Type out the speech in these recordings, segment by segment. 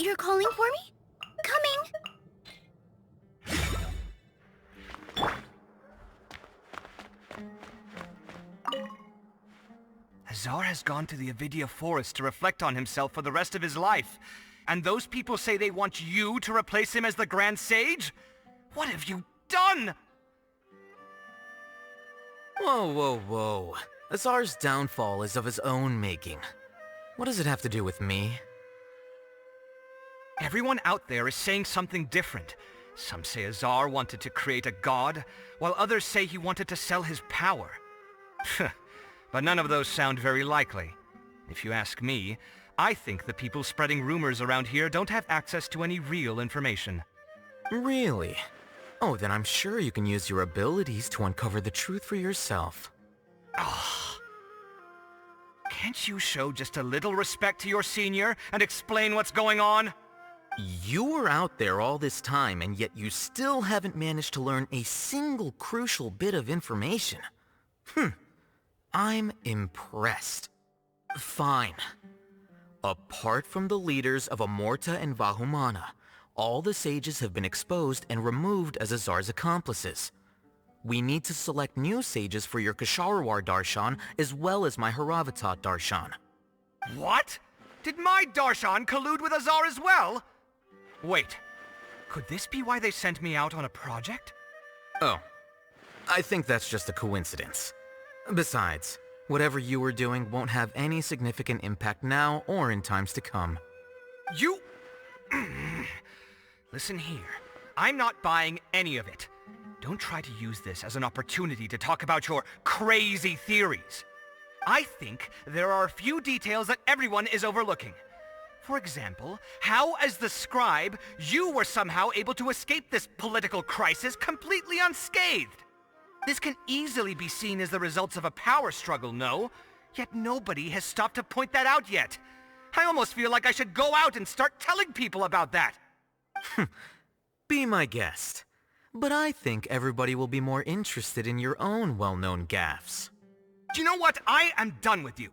You're calling for me? Coming! Azar has gone to the Avidia Forest to reflect on himself for the rest of his life. And those people say they want you to replace him as the Grand Sage? What have you done? Whoa, whoa, whoa. Azar's downfall is of his own making. What does it have to do with me? Everyone out there is saying something different. Some say Azar wanted to create a god, while others say he wanted to sell his power. But none of those sound very likely. If you ask me, I think the people spreading rumors around here don't have access to any real information. Really? Oh, then I'm sure you can use your abilities to uncover the truth for yourself. Can't you show just a little respect to your senior and explain what's going on? You were out there all this time, and yet you still haven't managed to learn a single crucial bit of information. I'm impressed. Fine. Apart from the leaders of Amorta and Vahumana, all the sages have been exposed and removed as Azar's accomplices. We need to select new sages for your Kasharawar Darshan as well as my Haravatat Darshan. What? Did my Darshan collude with Azar as well? Wait, could this be why they sent me out on a project? Oh, I think that's just a coincidence. Besides, whatever you were doing won't have any significant impact now or in times to come. You... Listen here, I'm not buying any of it. Don't try to use this as an opportunity to talk about your crazy theories. I think there are a few details that everyone is overlooking. For example, how as the scribe, you were somehow able to escape this political crisis completely unscathed. This can easily be seen as the results of a power struggle, no? Yet nobody has stopped to point that out yet. I almost feel like I should go out and start telling people about that. Be my guest. But I think everybody will be more interested in your own well-known gaffes. Do you know what? I am done with you.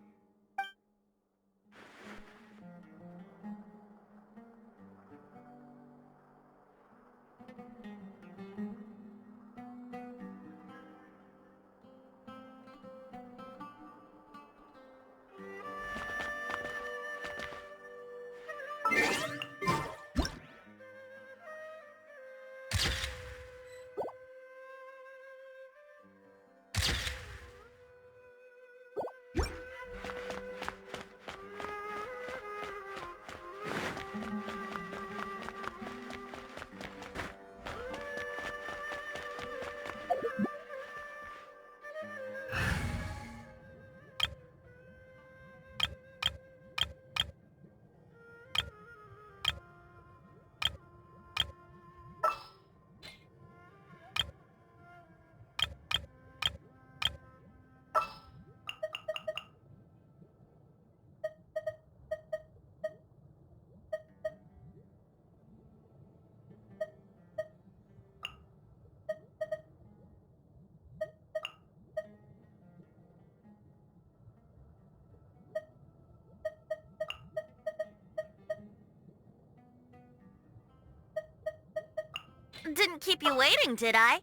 Didn't keep you waiting, did I?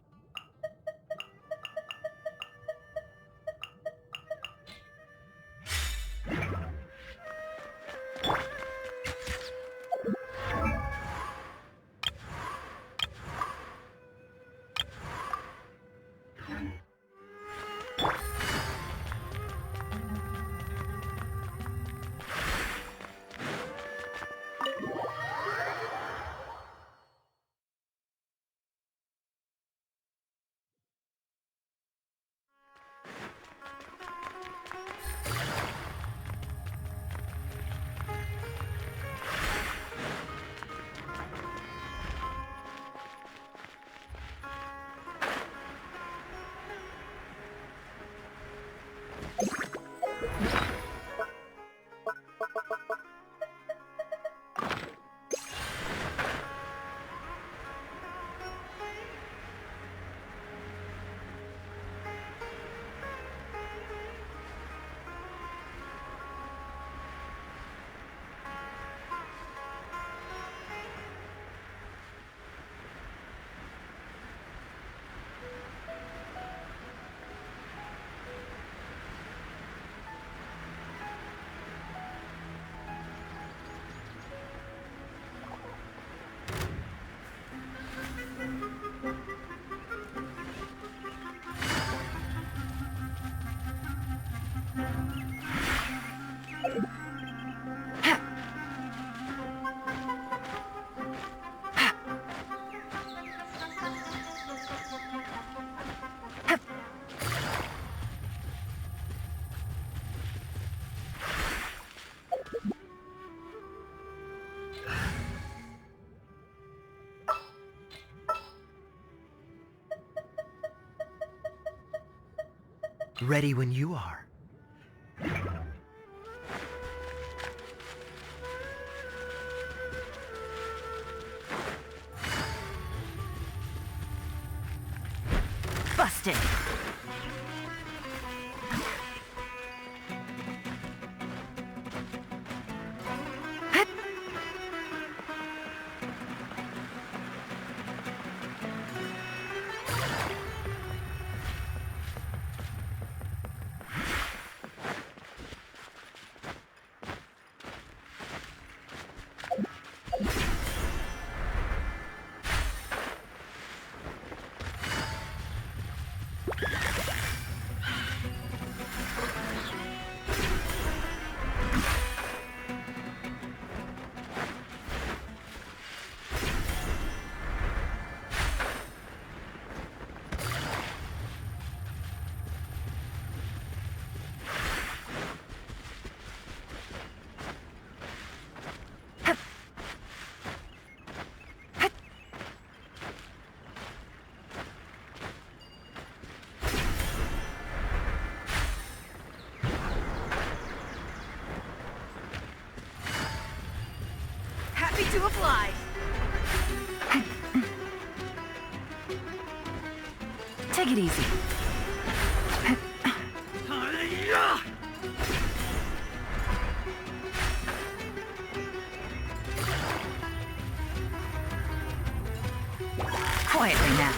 Ready when you are. Busted. Happy to oblige. Take it easy. Quietly now.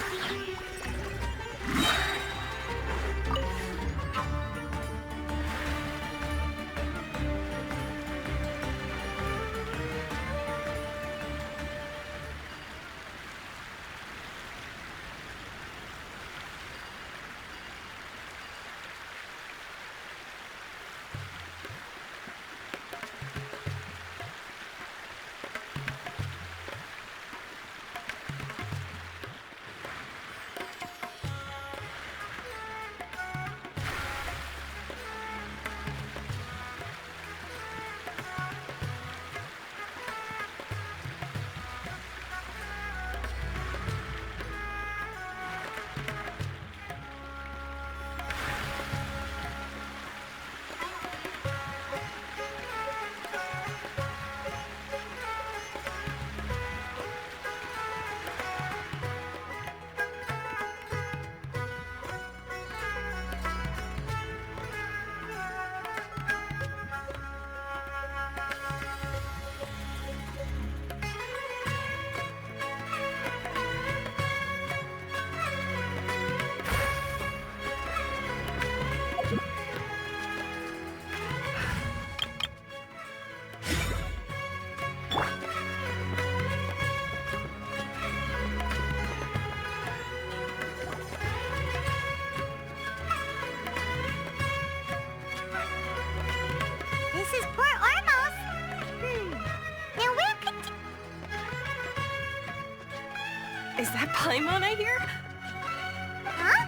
This is Port Ormos. Now where could... Is that Paimon I hear? Huh?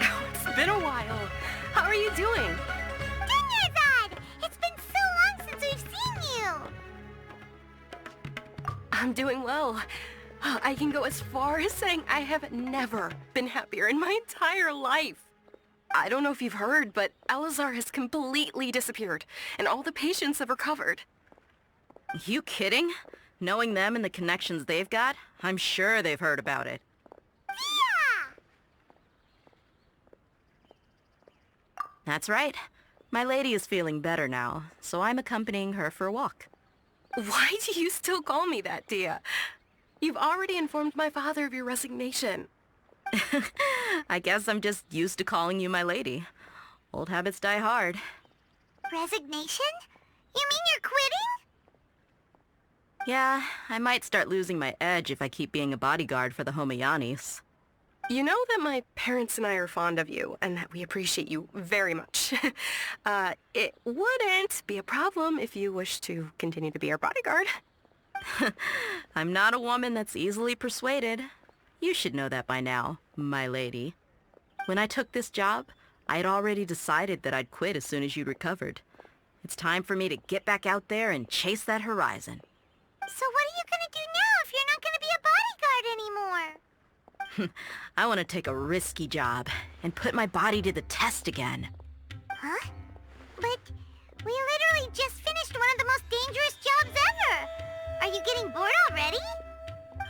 Oh, it's been a while. How are you doing? Dinnerzad! It's been so long since we've seen you! I'm doing well. I can go as far as saying I have never been happier in my entire life. I don't know if you've heard, but Elazar has completely disappeared, and all the patients have recovered. You kidding? Knowing them and the connections they've got, I'm sure they've heard about it. Yeah! That's right. My lady is feeling better now, so I'm accompanying her for a walk. Why do you still call me that, Dia? You've already informed my father of your resignation. I guess I'm just used to calling you my lady. Old habits die hard. Resignation? You mean you're quitting? Yeah, I might start losing my edge if I keep being a bodyguard for the Homayanis. You know that my parents and I are fond of you, and that we appreciate you very much. It wouldn't be a problem if you wish to continue to be our bodyguard. I'm not a woman that's easily persuaded. You should know that by now, my lady. When I took this job, I had already decided that I'd quit as soon as you recovered. It's time for me to get back out there and chase that horizon. So what are you gonna do now if you're not gonna be a bodyguard anymore? I want to take a risky job and put my body to the test again. Huh? But we literally just finished one of the most dangerous jobs ever! Are you getting bored already?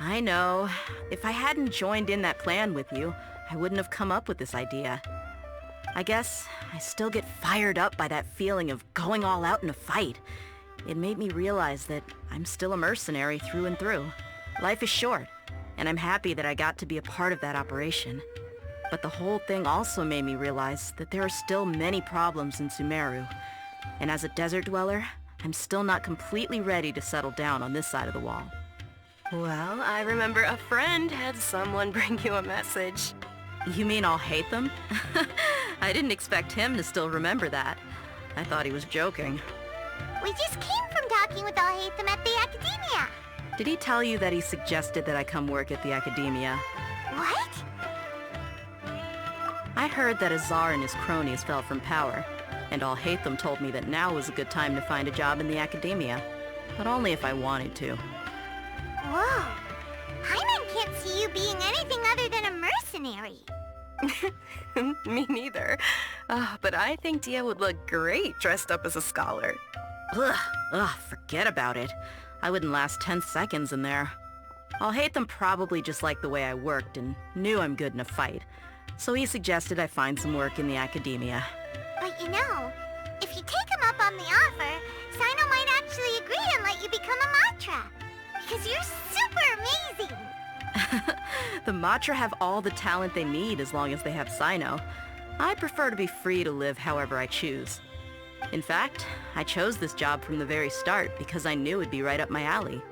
I know. If I hadn't joined in that plan with you, I wouldn't have come up with this idea. I guess I still get fired up by that feeling of going all out in a fight. It made me realize that I'm still a mercenary through and through. Life is short, and I'm happy that I got to be a part of that operation. But the whole thing also made me realize that there are still many problems in Sumeru. And as a desert dweller, I'm still not completely ready to settle down on this side of the wall. Well, I remember a friend had someone bring you a message. You mean I'll hate them? I didn't expect him to still remember that. I thought he was joking. We just came from talking with Alhaitham at the Academia. Did he tell you that he suggested that I come work at the Academia? What? I heard that Azar and his cronies fell from power, and Alhaitham told me that now was a good time to find a job in the Academia, but only if I wanted to. Whoa. Hyman can't see you being anything other than a mercenary. Me neither. But I think Dia would look great dressed up as a scholar. Ugh, forget about it. I wouldn't last 10 seconds in there. Alhaitham probably just liked the way I worked and knew I'm good in a fight, so he suggested I find some work in the Academia. But you know, if you take him up on the offer, Sino might actually agree and let you become a Matra. Because you're super amazing! The Matra have all the talent they need as long as they have Sino. I prefer to be free to live however I choose. In fact, I chose this job from the very start because I knew it'd be right up my alley.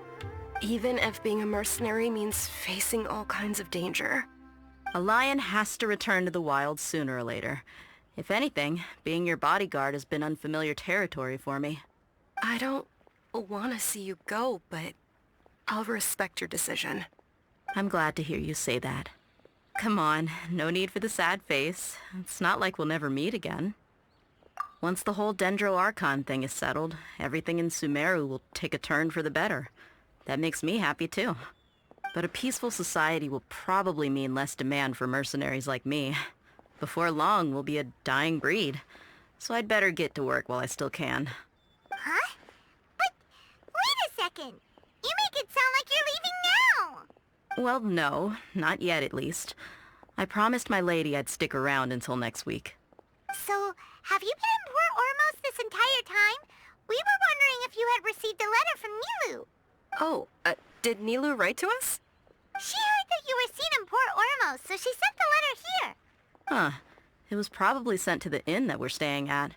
Even if being a mercenary means facing all kinds of danger. A lion has to return to the wild sooner or later. If anything, being your bodyguard has been unfamiliar territory for me. I don't want to see you go, but I'll respect your decision. I'm glad to hear you say that. Come on, no need for the sad face. It's not like we'll never meet again. Once the whole Dendro Archon thing is settled, everything in Sumeru will take a turn for the better. That makes me happy too. But a peaceful society will probably mean less demand for mercenaries like me. Before long, we'll be a dying breed. So I'd better get to work while I still can. Huh? But wait a second. You make it sound like you're leaving now. Well, no, not yet at least. I promised my lady I'd stick around until next week. So, have you been in Port Ormos this entire time? We were wondering if you had received a letter from Nilu. Oh, did Nilu write to us? She heard that you were seen in Port Ormos, so she sent the letter here. Huh. It was probably sent to the inn that we're staying at.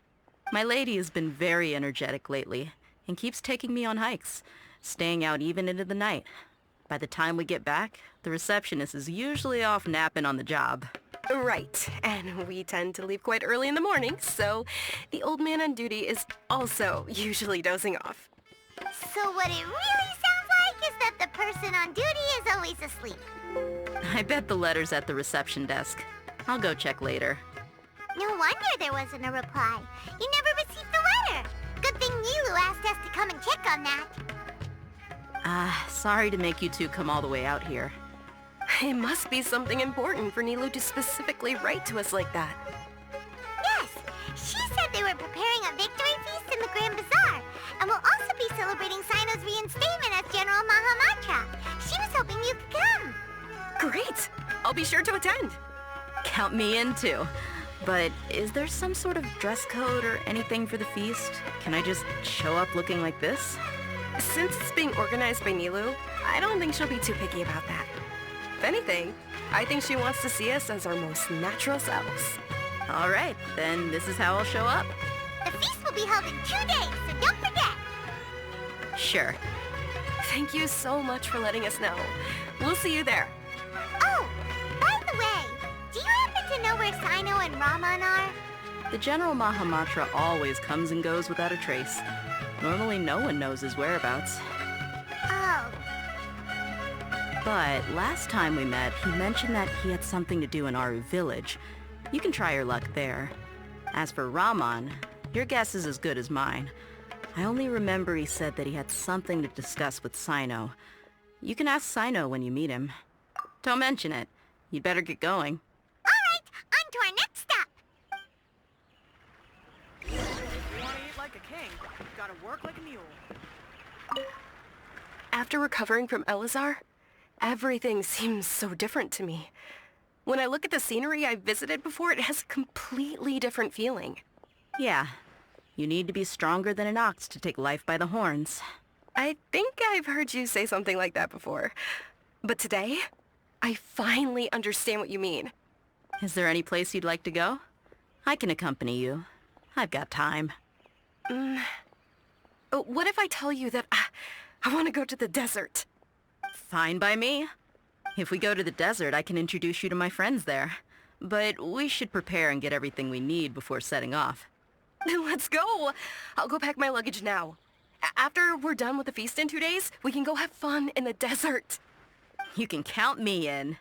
My lady has been very energetic lately and keeps taking me on hikes, staying out even into the night. By the time we get back, the receptionist is usually off napping on the job. Right, and we tend to leave quite early in the morning, so the old man on duty is also usually dozing off. So what it really sounds like is that the person on duty is always asleep. I bet the letter's at the reception desk. I'll go check later. No wonder there wasn't a reply. You never received the letter. Good thing Nilu asked us to come and check on that. Sorry to make you two come all the way out here. It must be something important for Nilu to specifically write to us like that. Yes, she said they were preparing a victory feast in the Grand Bazaar, and will also be celebrating Sino's reinstatement as General Mahamatra. She was hoping you could come. Great! I'll be sure to attend. Count me in too. But is there some sort of dress code or anything for the feast? Can I just show up looking like this? Since it's being organized by Nilu, I don't think she'll be too picky about that. If anything, I think she wants to see us as our most natural selves. All right, then this is how I'll show up. The feast will be held in 2 days, so don't forget. Sure. Thank you so much for letting us know. We'll see you there. Oh, by the way, do you happen to know where Sino and Raman are? The General Mahamatra always comes and goes without a trace. Normally no one knows his whereabouts. Oh, But last time we met, he mentioned that he had something to do in Aru village. You can try your luck there. As for Raman, your guess is as good as mine. I only remember he said that he had something to discuss with Sino. You can ask Sino when you meet him. Don't mention it. You'd better get going. All right, on to our next stop. You want to eat like a king, you gotta work like a mule. After recovering from Elazar, everything seems so different to me. When I look at the scenery I've visited before, it has a completely different feeling. Yeah, you need to be stronger than an ox to take life by the horns. I think I've heard you say something like that before. But today, I finally understand what you mean. Is there any place you'd like to go? I can accompany you. I've got time. What if I tell you that I want to go to the desert? Fine by me. If we go to the desert, I can introduce you to my friends there. But we should prepare and get everything we need before setting off. Then let's go! I'll go pack my luggage now. After we're done with the feast in 2 days, we can go have fun in the desert. You can count me in.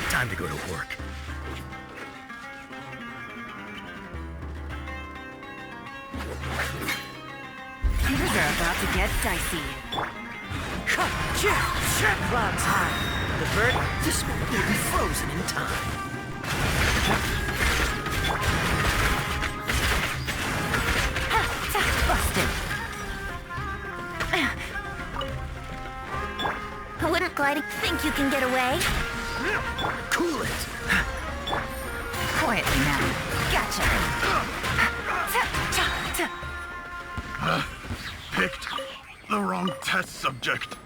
Time to go to work. Things are about to get dicey. Clouds high. The bird, this moment will be frozen in time. Busted. I wouldn't glide. Think you can get away? Cool it! Quietly now. Gotcha. Picked the wrong test subject.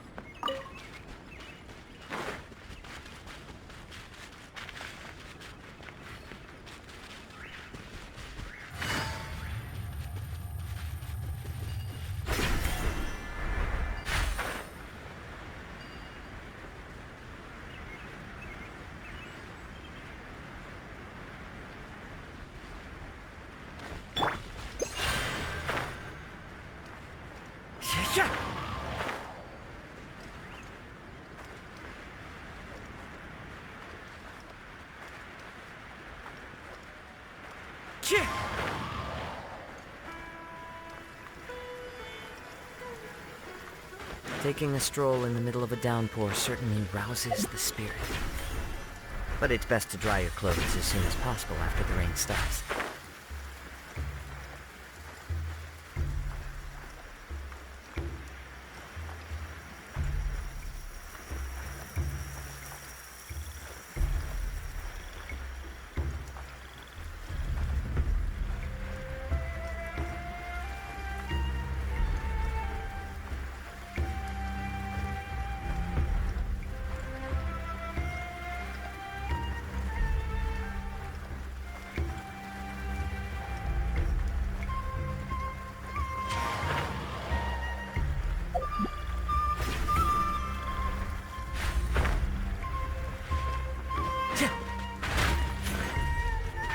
Taking a stroll in the middle of a downpour certainly rouses the spirit. But it's best to dry your clothes as soon as possible after the rain stops.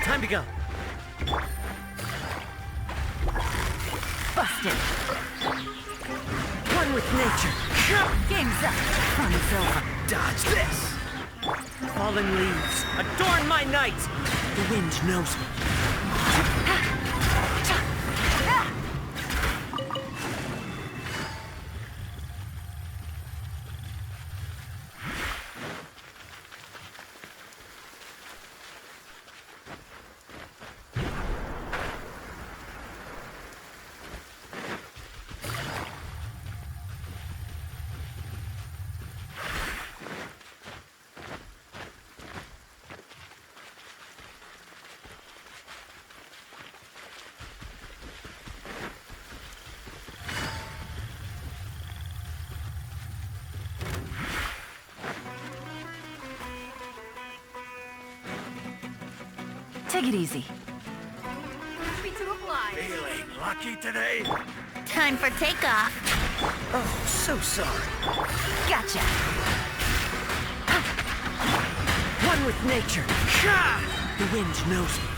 Time to go. Busted. One with nature. Game's up. Fun's over. Dodge this. Fallen leaves adorn my night. The wind knows me. Take it easy. Free to apply. Feeling lucky today? Time for takeoff. Oh, so sorry. Gotcha. One with nature. The wind knows me.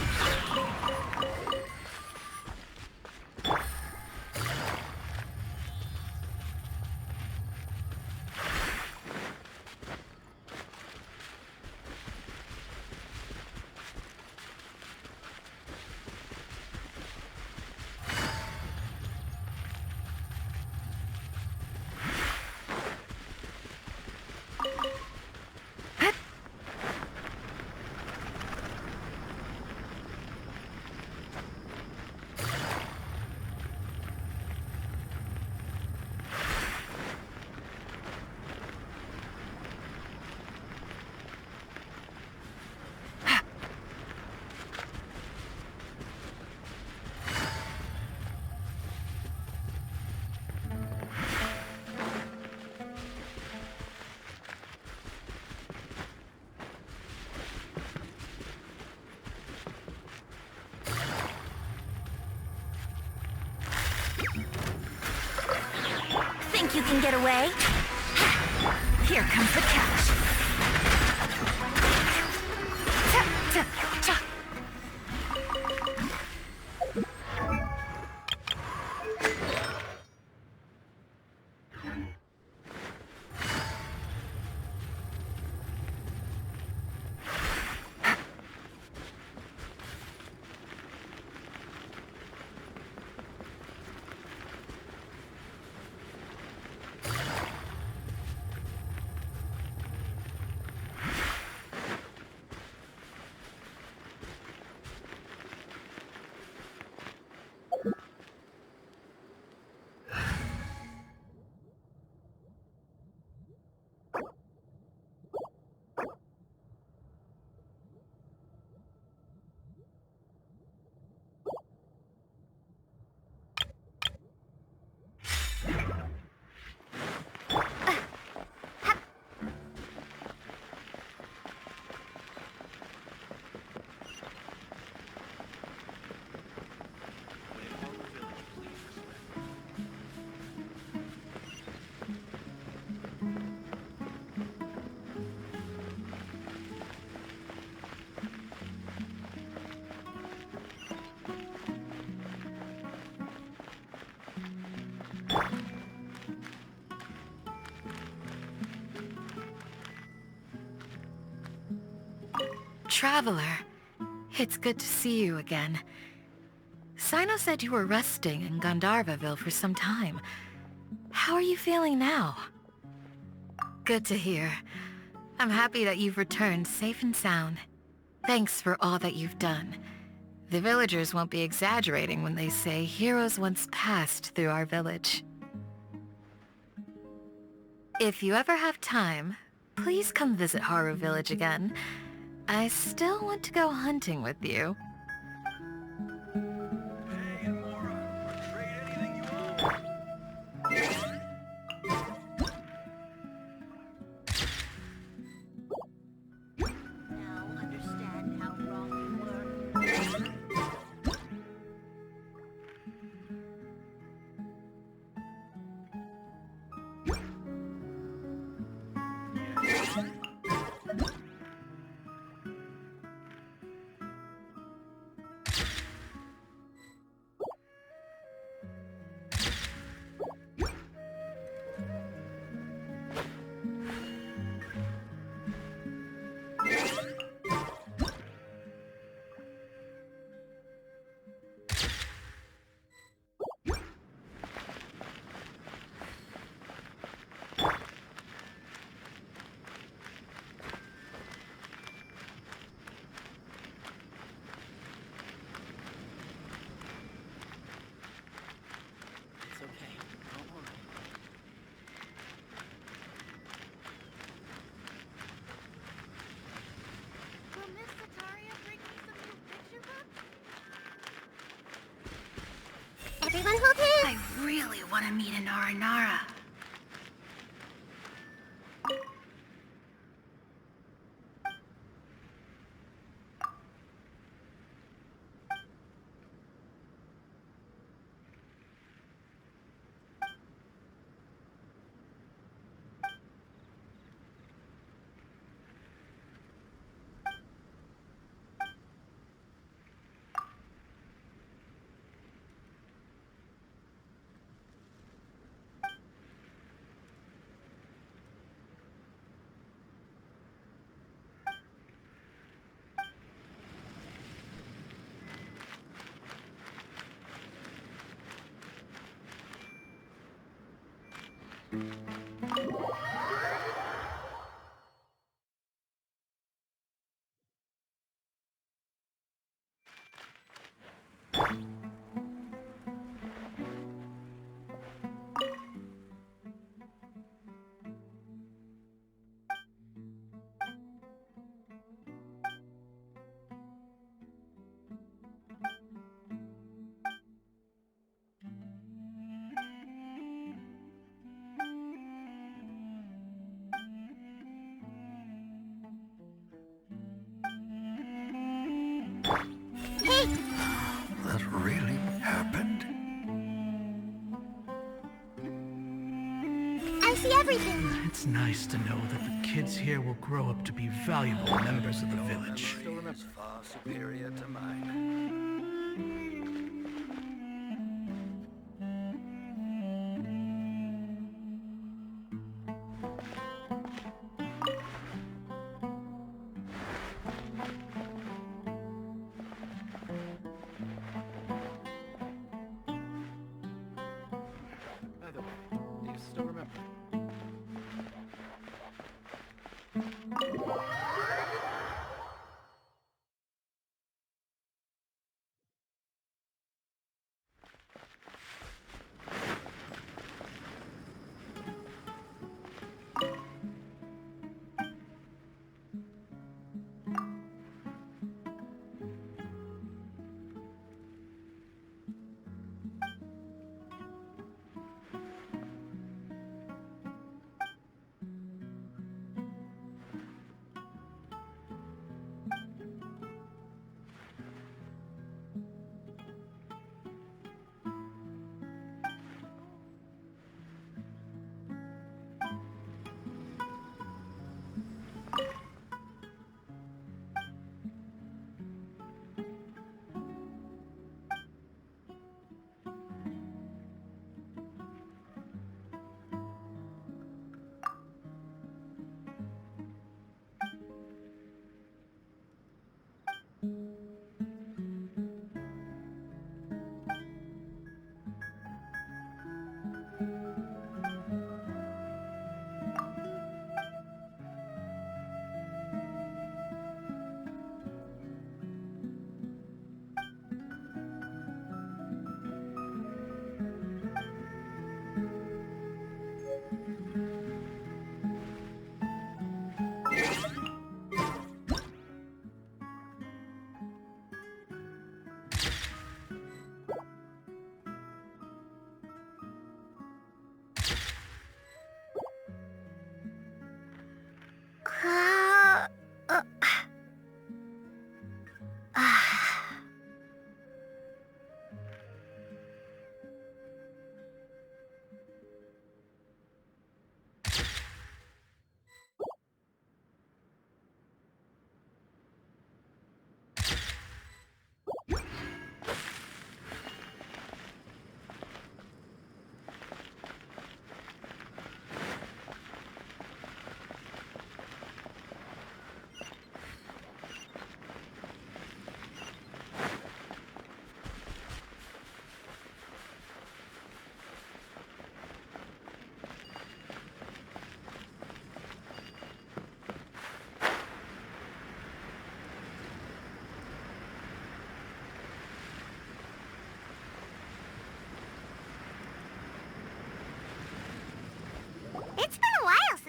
Think you can get away? Here comes the catch. Traveler, It's good to see you again. Sino said you were resting in Gandharvaville for some time. How are you feeling now? Good to hear. I'm happy that you've returned safe and sound. Thanks for all that you've done. The villagers won't be exaggerating when they say heroes once passed through our village. If you ever have time, please come visit Haru Village again. I still want to go hunting with you. Hey, Amora, trade anything you own. Now understand how wrong you were. It's okay. Don't worry. Will Miss Sataria bring me some new picture books? Everyone hold hands! I really want to meet an Aranara. Hey! That really happened? I see everything! It's nice to know that the kids here will grow up to be valuable members of the village. It's far superior to mine. By the way, do you still remember?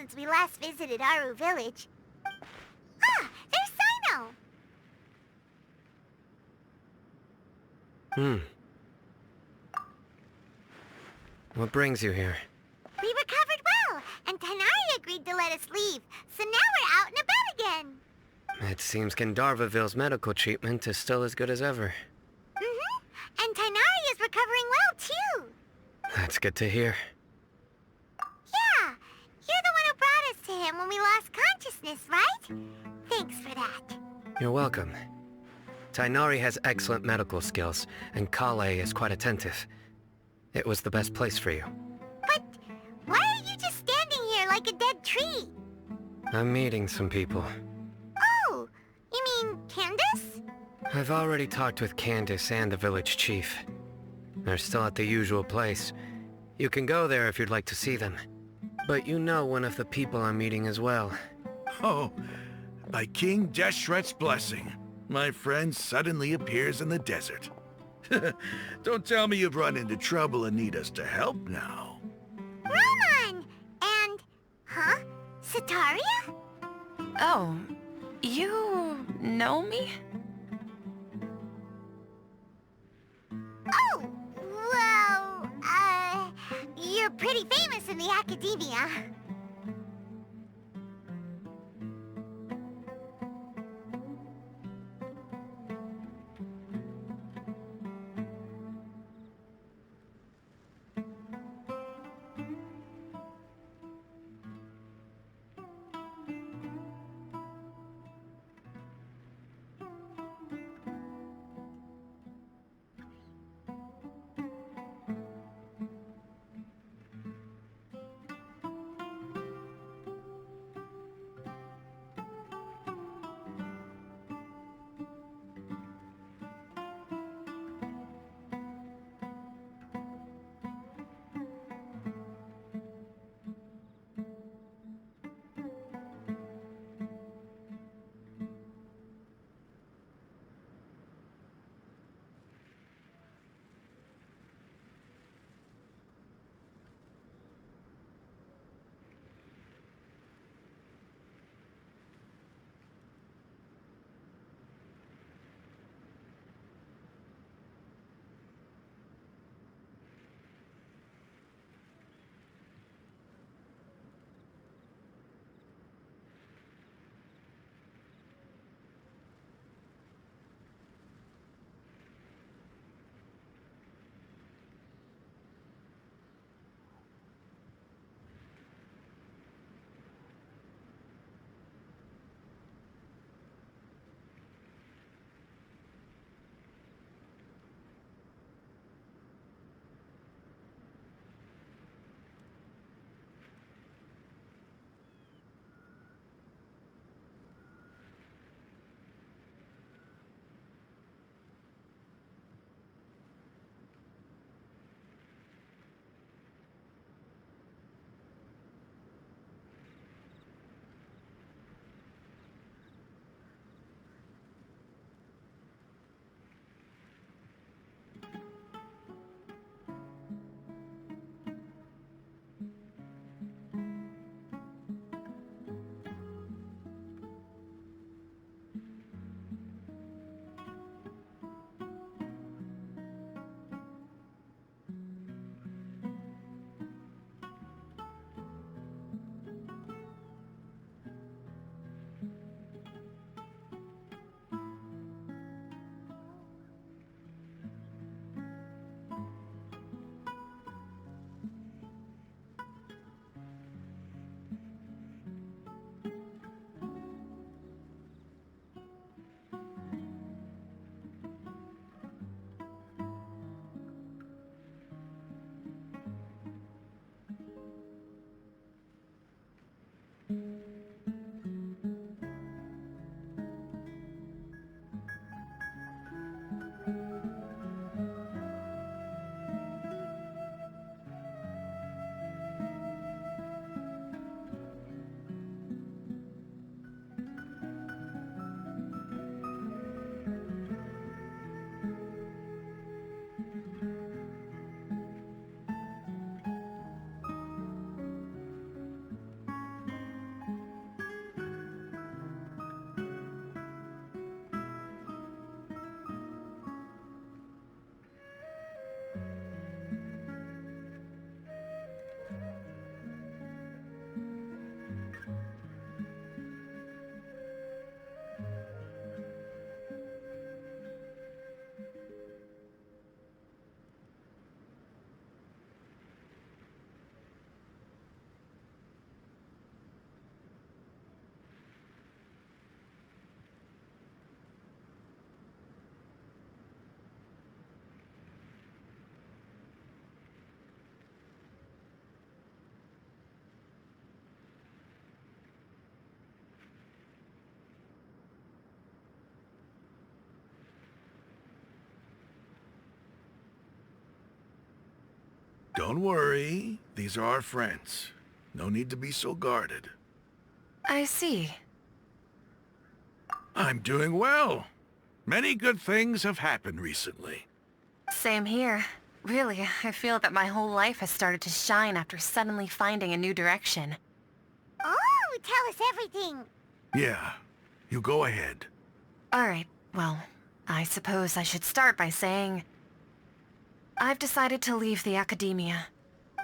since we last visited Aru Village. Ah, there's Sino! What brings you here? We recovered well, and Tainari agreed to let us leave, so now we're out and about again. It seems Gandharvaville's medical treatment is still as good as ever. And Tainari is recovering well, too. That's good to hear. Yeah, you're the one who brought us to him when we lost consciousness, right? Thanks for that. You're welcome. Tainari has excellent medical skills, and Kale is quite attentive. It was the best place for you. But why are you just standing here like a dead tree? I'm meeting some people. Oh, you mean Candace? I've already talked with Candace and the village chief. They're still at the usual place. You can go there if you'd like to see them. But you know one of the people I'm meeting as well. Oh, by King Deshret's blessing, my friend suddenly appears in the desert. Don't tell me you've run into trouble and need us to help now. Roman! And... huh? Sataria? Oh, you know me? Oh, well, you're pretty famous in the academia. Don't worry. These are our friends. No need to be so guarded. I see. I'm doing well. Many good things have happened recently. Same here. Really, I feel that my whole life has started to shine after suddenly finding a new direction. Oh, tell us everything. Yeah, you go ahead. Alright, well, I suppose I should start by saying... I've decided to leave the academia.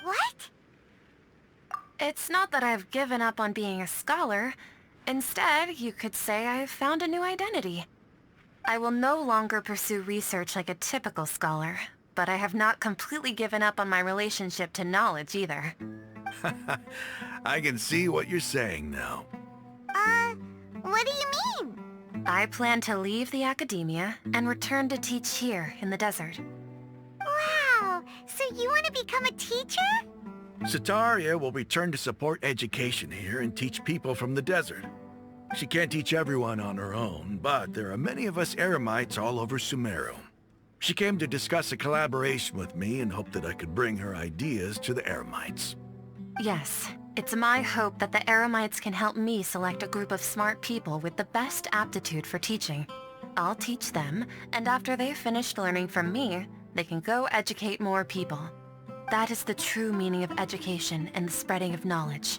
What? It's not that I've given up on being a scholar. Instead, you could say I've found a new identity. I will no longer pursue research like a typical scholar, but I have not completely given up on my relationship to knowledge either. I can see what you're saying now. What do you mean? I plan to leave the academia and return to teach here in the desert. Wow, so you want to become a teacher? Sataria will return to support education here and teach people from the desert. She can't teach everyone on her own, but there are many of us Eremites all over Sumeru. She came to discuss a collaboration with me and hoped that I could bring her ideas to the Eremites. Yes, it's my hope that the Eremites can help me select a group of smart people with the best aptitude for teaching. I'll teach them, and after they've finished learning from me, they can go educate more people. That is the true meaning of education and the spreading of knowledge.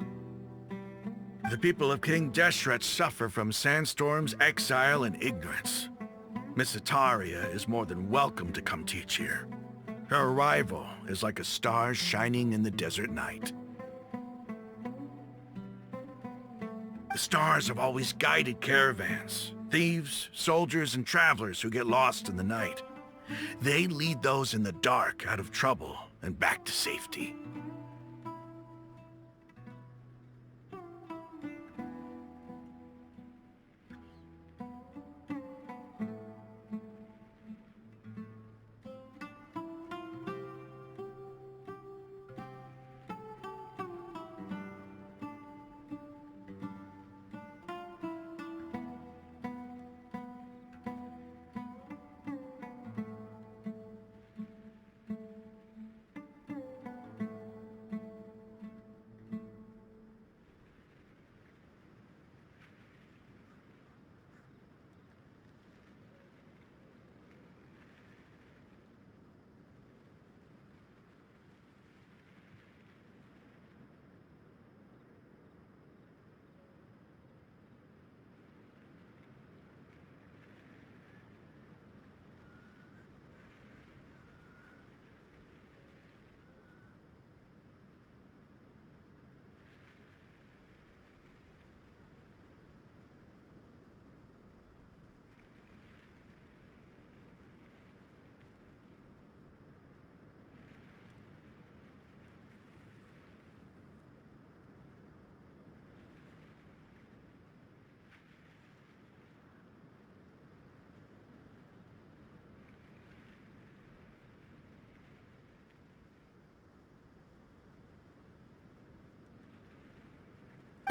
The people of King Deshret suffer from sandstorms, exile, and ignorance. Miss Ataria is more than welcome to come teach here. Her arrival is like a star shining in the desert night. The stars have always guided caravans, thieves, soldiers, and travelers who get lost in the night. They lead those in the dark out of trouble and back to safety.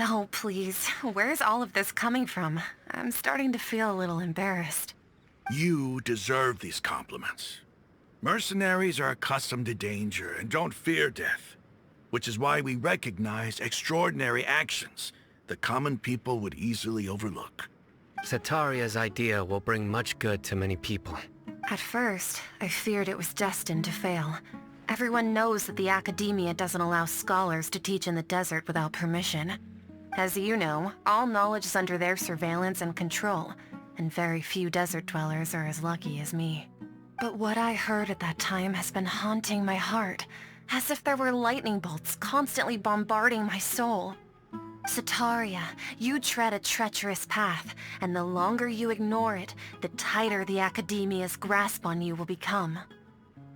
Oh, please. Where's all of this coming from? I'm starting to feel a little embarrassed. You deserve these compliments. Mercenaries are accustomed to danger and don't fear death, which is why we recognize extraordinary actions that common people would easily overlook. Sataria's idea will bring much good to many people. At first, I feared it was destined to fail. Everyone knows that the academia doesn't allow scholars to teach in the desert without permission. As you know, all knowledge is under their surveillance and control, and very few desert dwellers are as lucky as me. But what I heard at that time has been haunting my heart, as if there were lightning bolts constantly bombarding my soul. Sataria, you tread a treacherous path, and the longer you ignore it, the tighter the academia's grasp on you will become.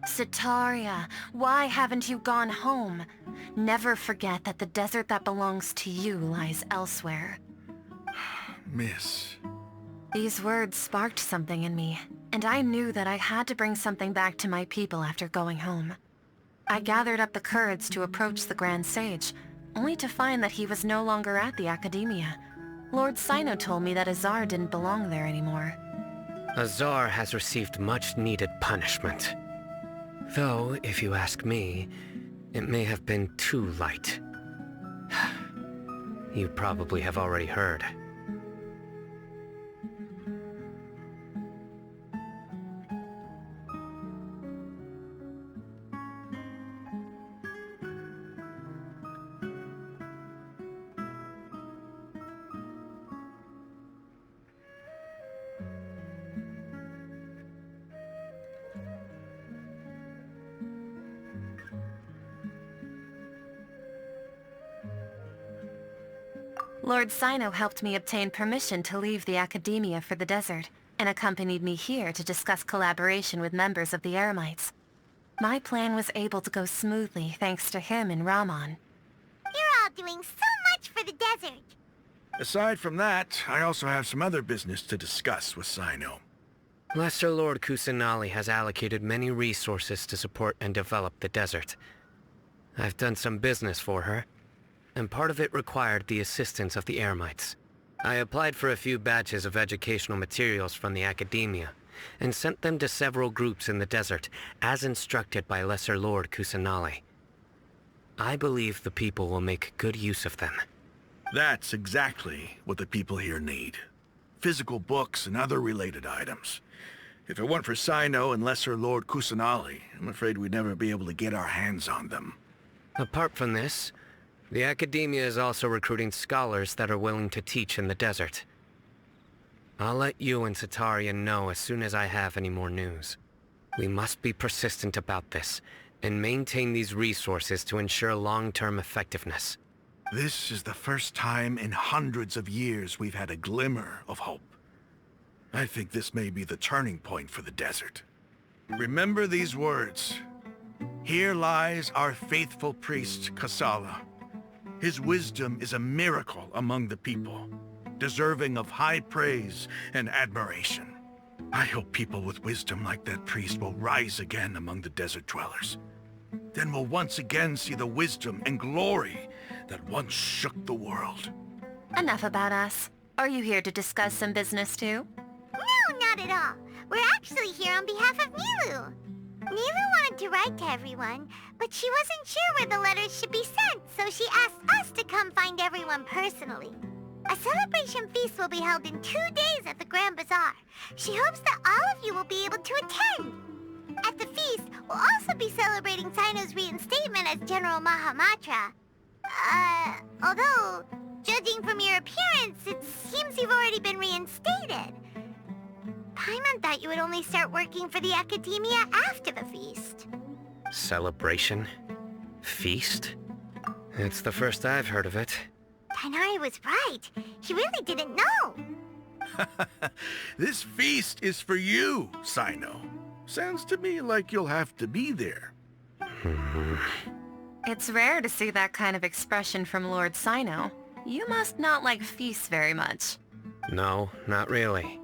Sataria, why haven't you gone home? Never forget that the desert that belongs to you lies elsewhere. Miss. These words sparked something in me, and I knew that I had to bring something back to my people after going home. I gathered up the courage to approach the Grand Sage, only to find that he was no longer at the Academia. Lord Sino told me that Azar didn't belong there anymore. Azar has received much-needed punishment. Though, if you ask me, It may have been too light. You probably have already heard. Lord Sino helped me obtain permission to leave the Academia for the desert, and accompanied me here to discuss collaboration with members of the Eremites. My plan was able to go smoothly thanks to him and Rahman. You're all doing so much for the desert. Aside from that, I also have some other business to discuss with Sino. Lesser Lord Kusanali has allocated many resources to support and develop the desert. I've done some business for her, and part of it required the assistance of the Eremites. I applied for a few batches of educational materials from the Academia, and sent them to several groups in the desert, as instructed by Lesser Lord Kusanali. I believe the people will make good use of them. That's exactly what the people here need. Physical books and other related items. If it weren't for Sino and Lesser Lord Kusanali, I'm afraid we'd never be able to get our hands on them. Apart from this, the Academia is also recruiting scholars that are willing to teach in the desert. I'll let you and Satarian know as soon as I have any more news. We must be persistent about this, and maintain these resources to ensure long-term effectiveness. This is the first time in hundreds of years we've had a glimmer of hope. I think this may be the turning point for the desert. Remember these words. Here lies our faithful priest, Kasala. His wisdom is a miracle among the people, deserving of high praise and admiration. I hope people with wisdom like that priest will rise again among the desert dwellers. Then we'll once again see the wisdom and glory that once shook the world. Enough about us. Are you here to discuss some business too? No, not at all. We're actually here on behalf of Nilu. Nilu wanted to write to everyone, but she wasn't sure where the letters should be sent, so she asked us to come find everyone personally. A celebration feast will be held in 2 days at the Grand Bazaar. She hopes that all of you will be able to attend. At the feast, we'll also be celebrating Sino's reinstatement as General Mahamatra. Although, judging from your appearance, it seems you've already been reinstated. Paimon thought you would only start working for the Academia after the feast. Celebration? Feast? It's the first I've heard of it. Tainari was right. He really didn't know. This feast is for you, Sino. Sounds to me like you'll have to be there. It's rare to see that kind of expression from Lord Sino. You must not like feasts very much. No, not really.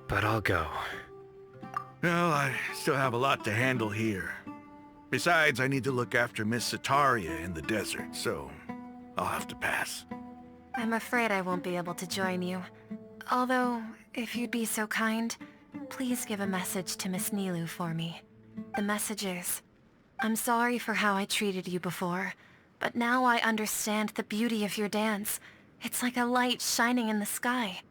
But I'll go. Well, I still have a lot to handle here. Besides, I need to look after Miss Sataria in the desert, so I'll have to pass. I'm afraid I won't be able to join you. Although, if you'd be so kind, please give a message to Miss Nilu for me. The message is, I'm sorry for how I treated you before, but now I understand the beauty of your dance. It's like a light shining in the sky.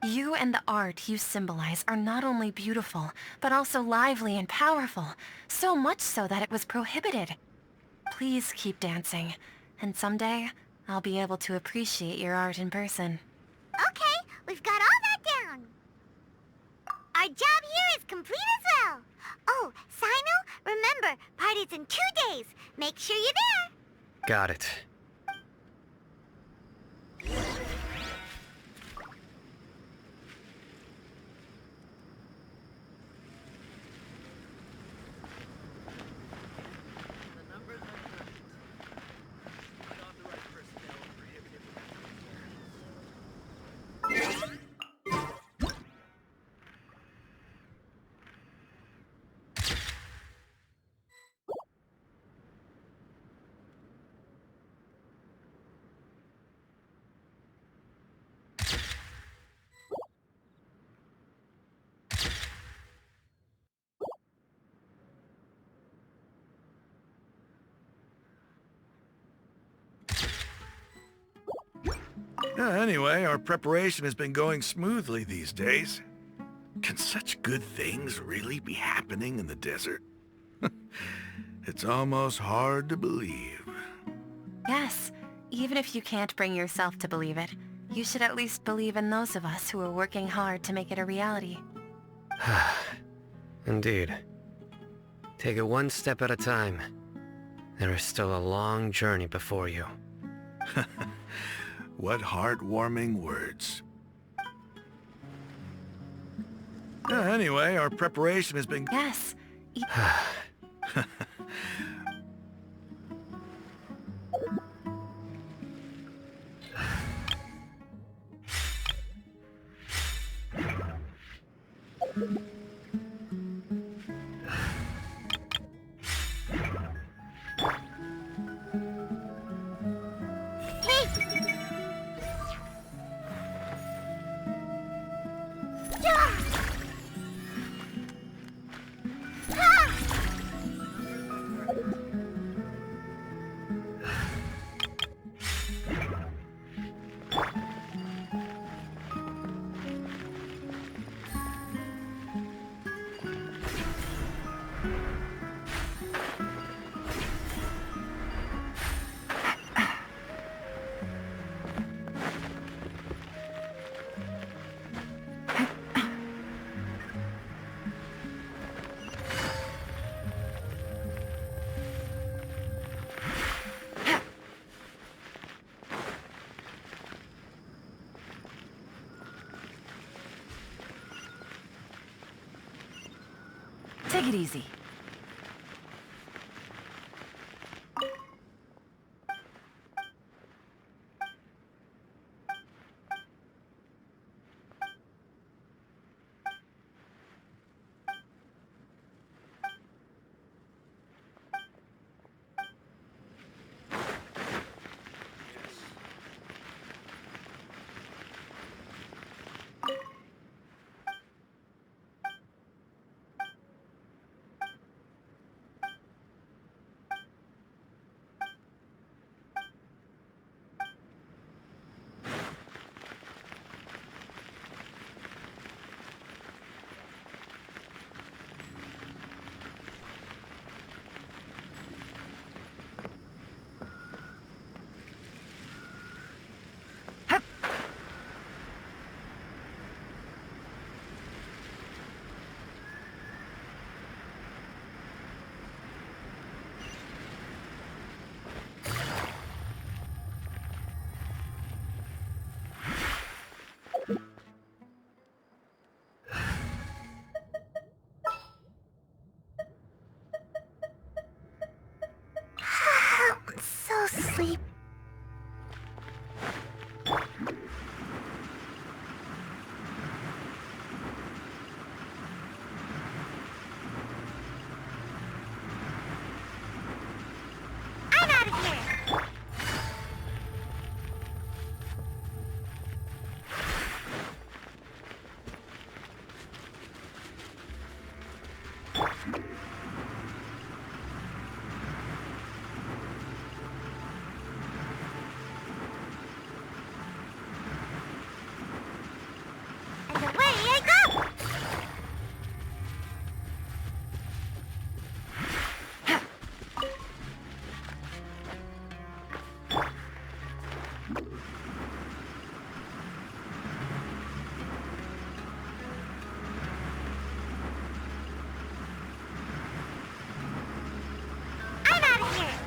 You and the art you symbolize are not only beautiful, but also lively and powerful, so much so that it was prohibited. Please keep dancing, and someday, I'll be able to appreciate your art in person. Okay, we've got all that down. Our job here is complete as well. Oh, Sino, remember, party's in 2 days. Make sure you're there. Got it. Anyway, our preparation has been going smoothly these days. Can such good things really be happening in the desert? It's almost hard to believe. Yes, even if you can't bring yourself to believe it, you should at least believe in those of us who are working hard to make it a reality. Indeed. Take it one step at a time. There is still a long journey before you. What heartwarming words. Anyway, our preparation has been... Yes. Take it easy. So sleepy. I'm out of here. And away I go! I'm out of here!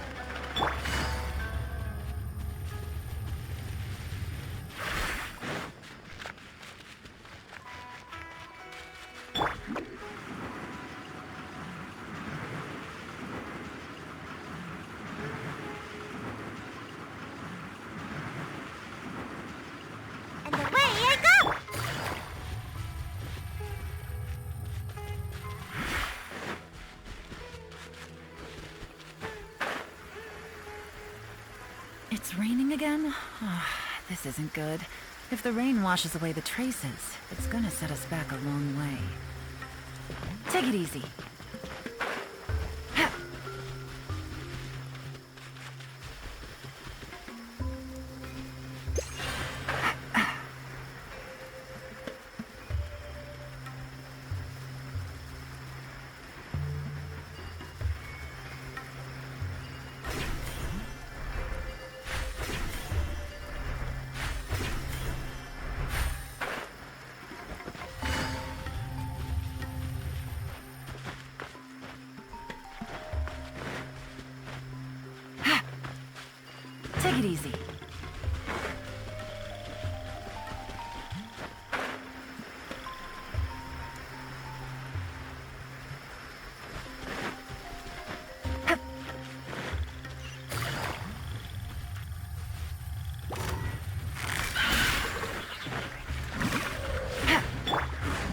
And away I go! It's raining again? Ah, this isn't good. If the rain washes away the traces, it's gonna set us back a long way. Take it easy. Take it easy.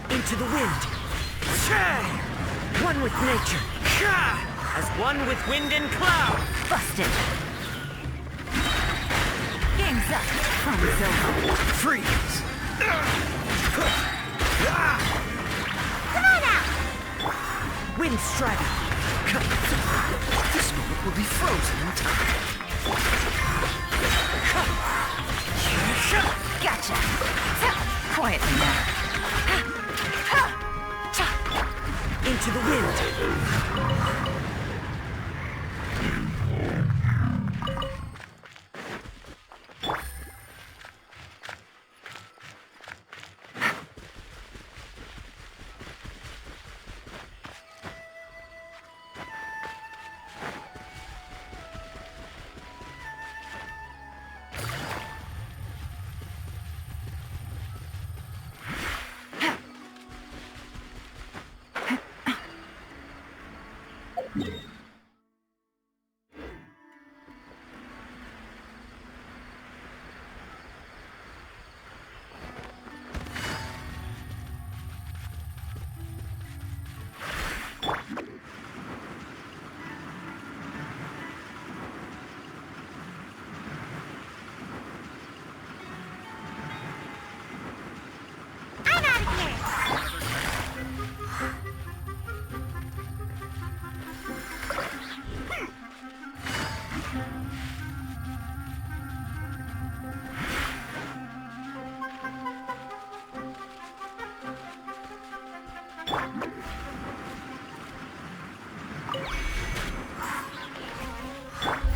Into the wind. One with nature. As one with wind and cloud. Busted. Game's up. Fun's over. Freeze! Come on out! Wind strike. This moment will be frozen in time. Gotcha. Quietly now. Into the wind. I'm out of here!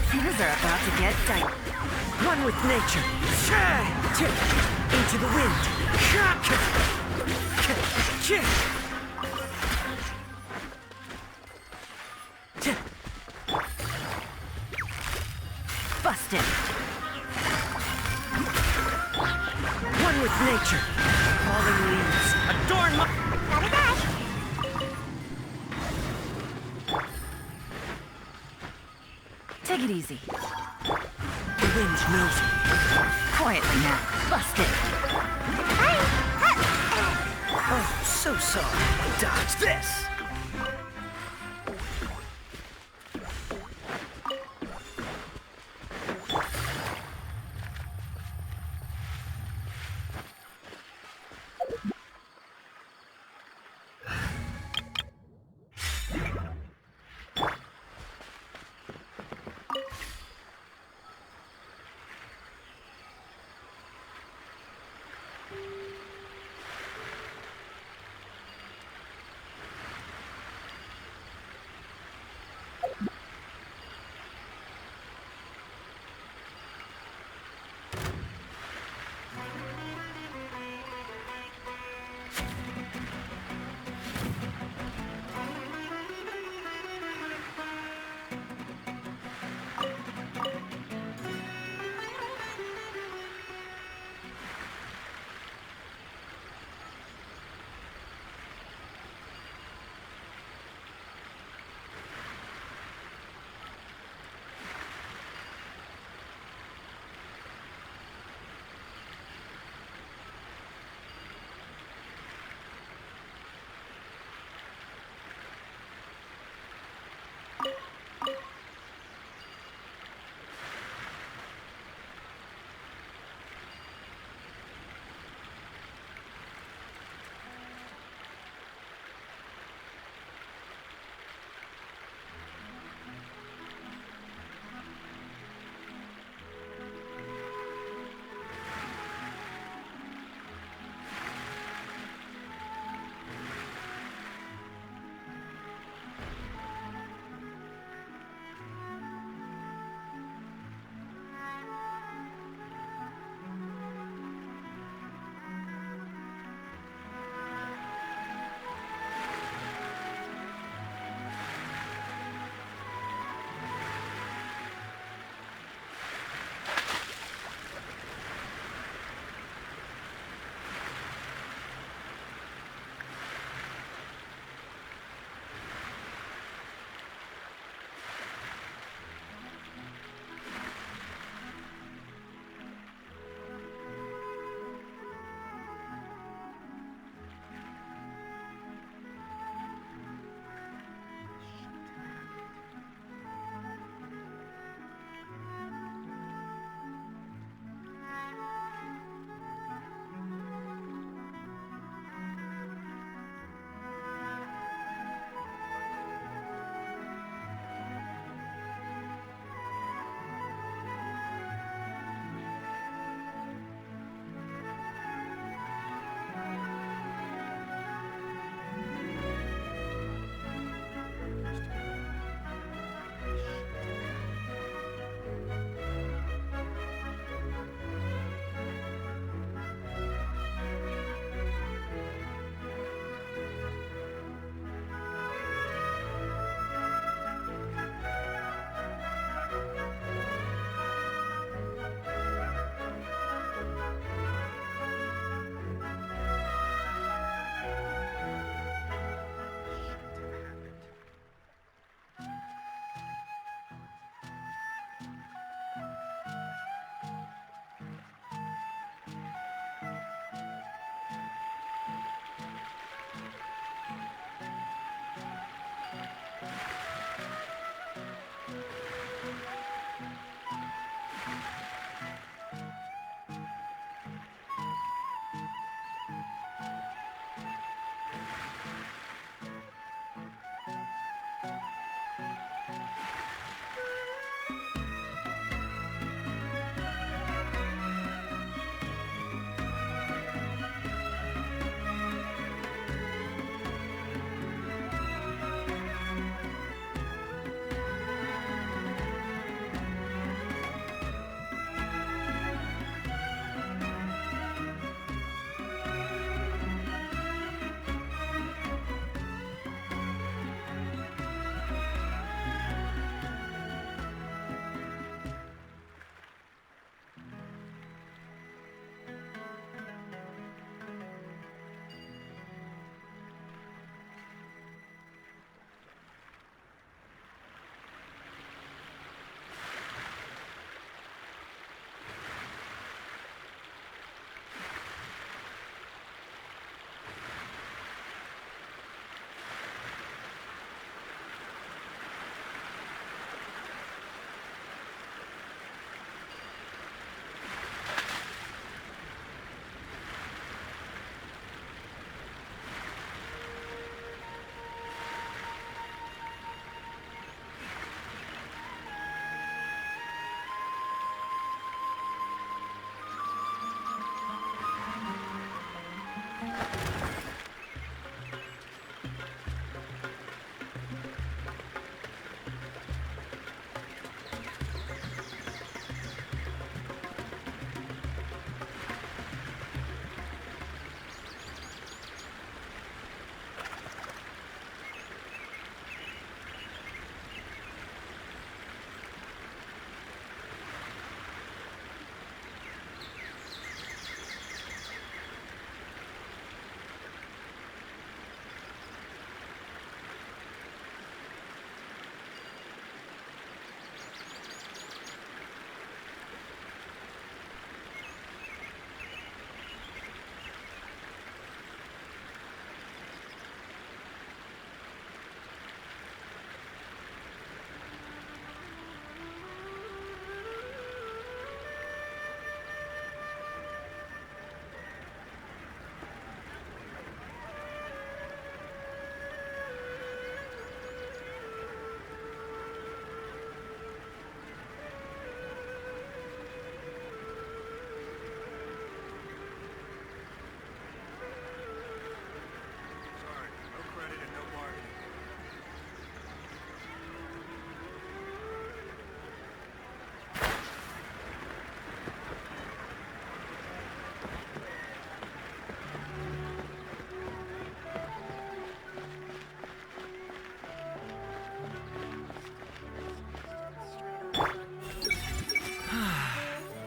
Things are about to get tight. One with nature. Into the wind. Busted. One with nature. Falling leaves. Adorn my... Gotta dash! Take it easy. The wind knows me. Quietly now. Busted. Oh, so sorry. Dodge this.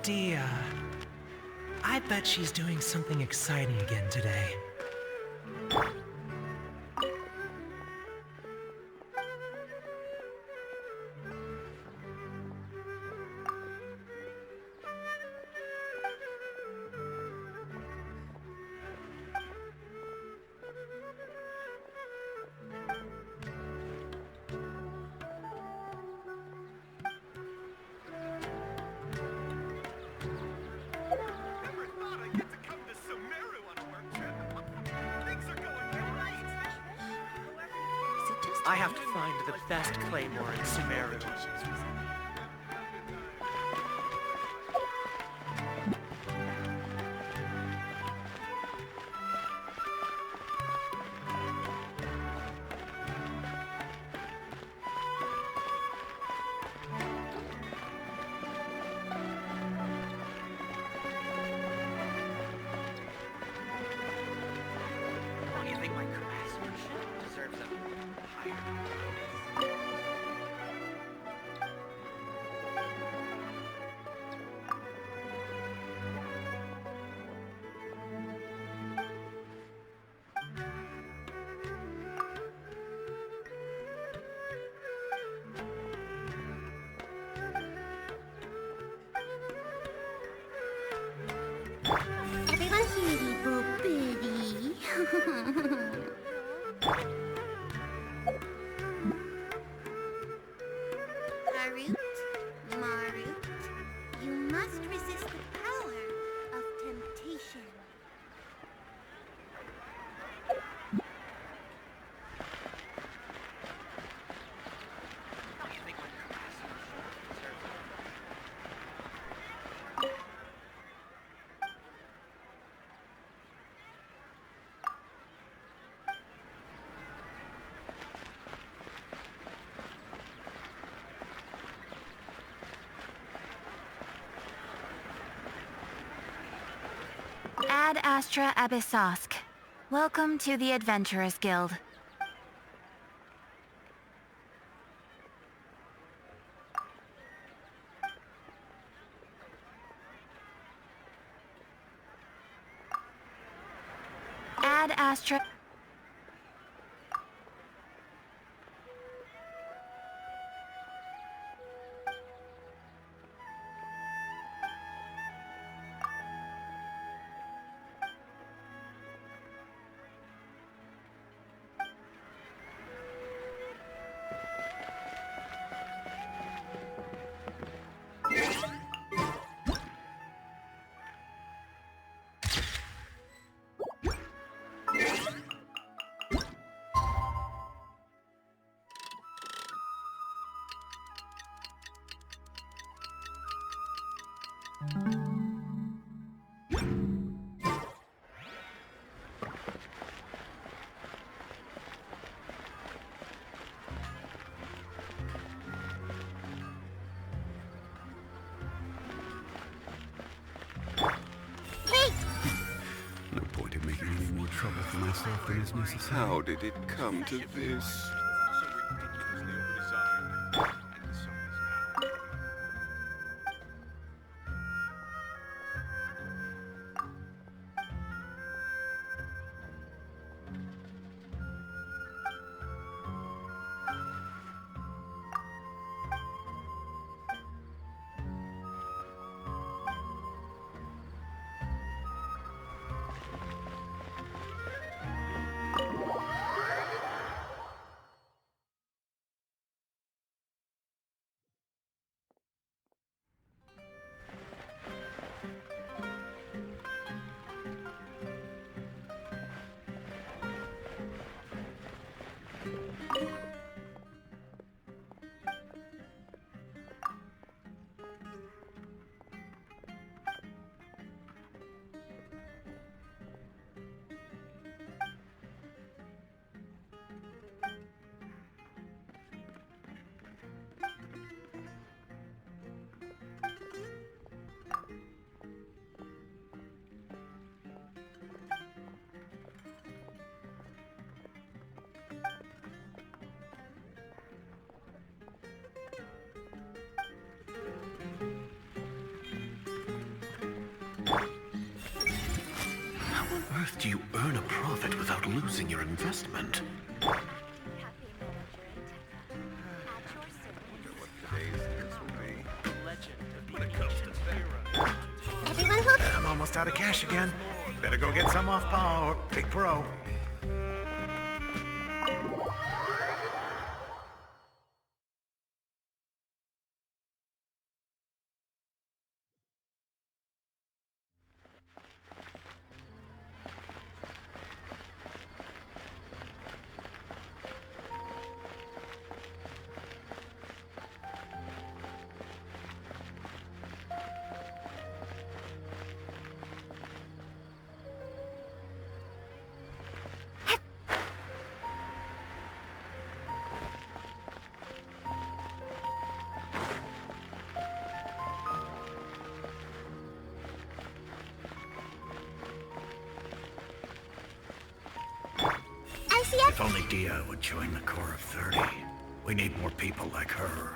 Dia. I bet she's doing something exciting again today. I have to find the best claymore in Sumeru. Don't you think my craftsmanship deserves a higher? Ad Astra Abyssosk. Welcome to the Adventurers Guild. Ad Astra... No point in making any more trouble for myself than is necessary. How did it come to this? How on earth do you earn a profit without losing your investment? Everyone hooked? I'm almost out of cash again. Better go get some off Pa or Big Pro. If only Dia would join the Corps of 30. We need more people like her.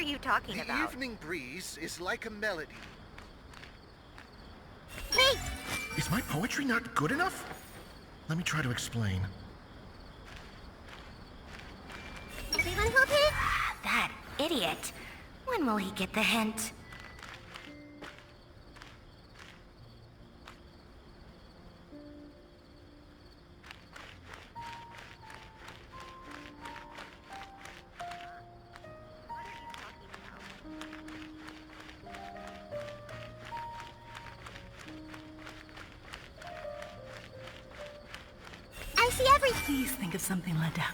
are you talking The about? evening breeze is like a melody. Hey! Is my poetry not good enough? Let me try to explain. Everyone hold it? That idiot. When will he get the hint? I see everything. Please think of something, Linda.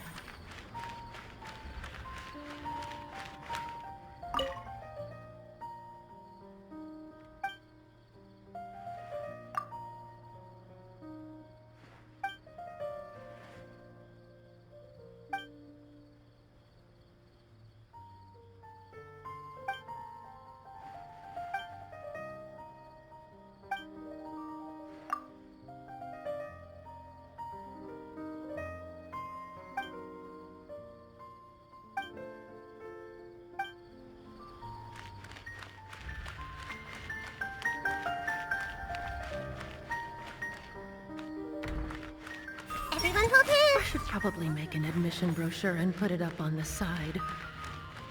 Everyone hold it. I should probably make an admission brochure and put it up on the side.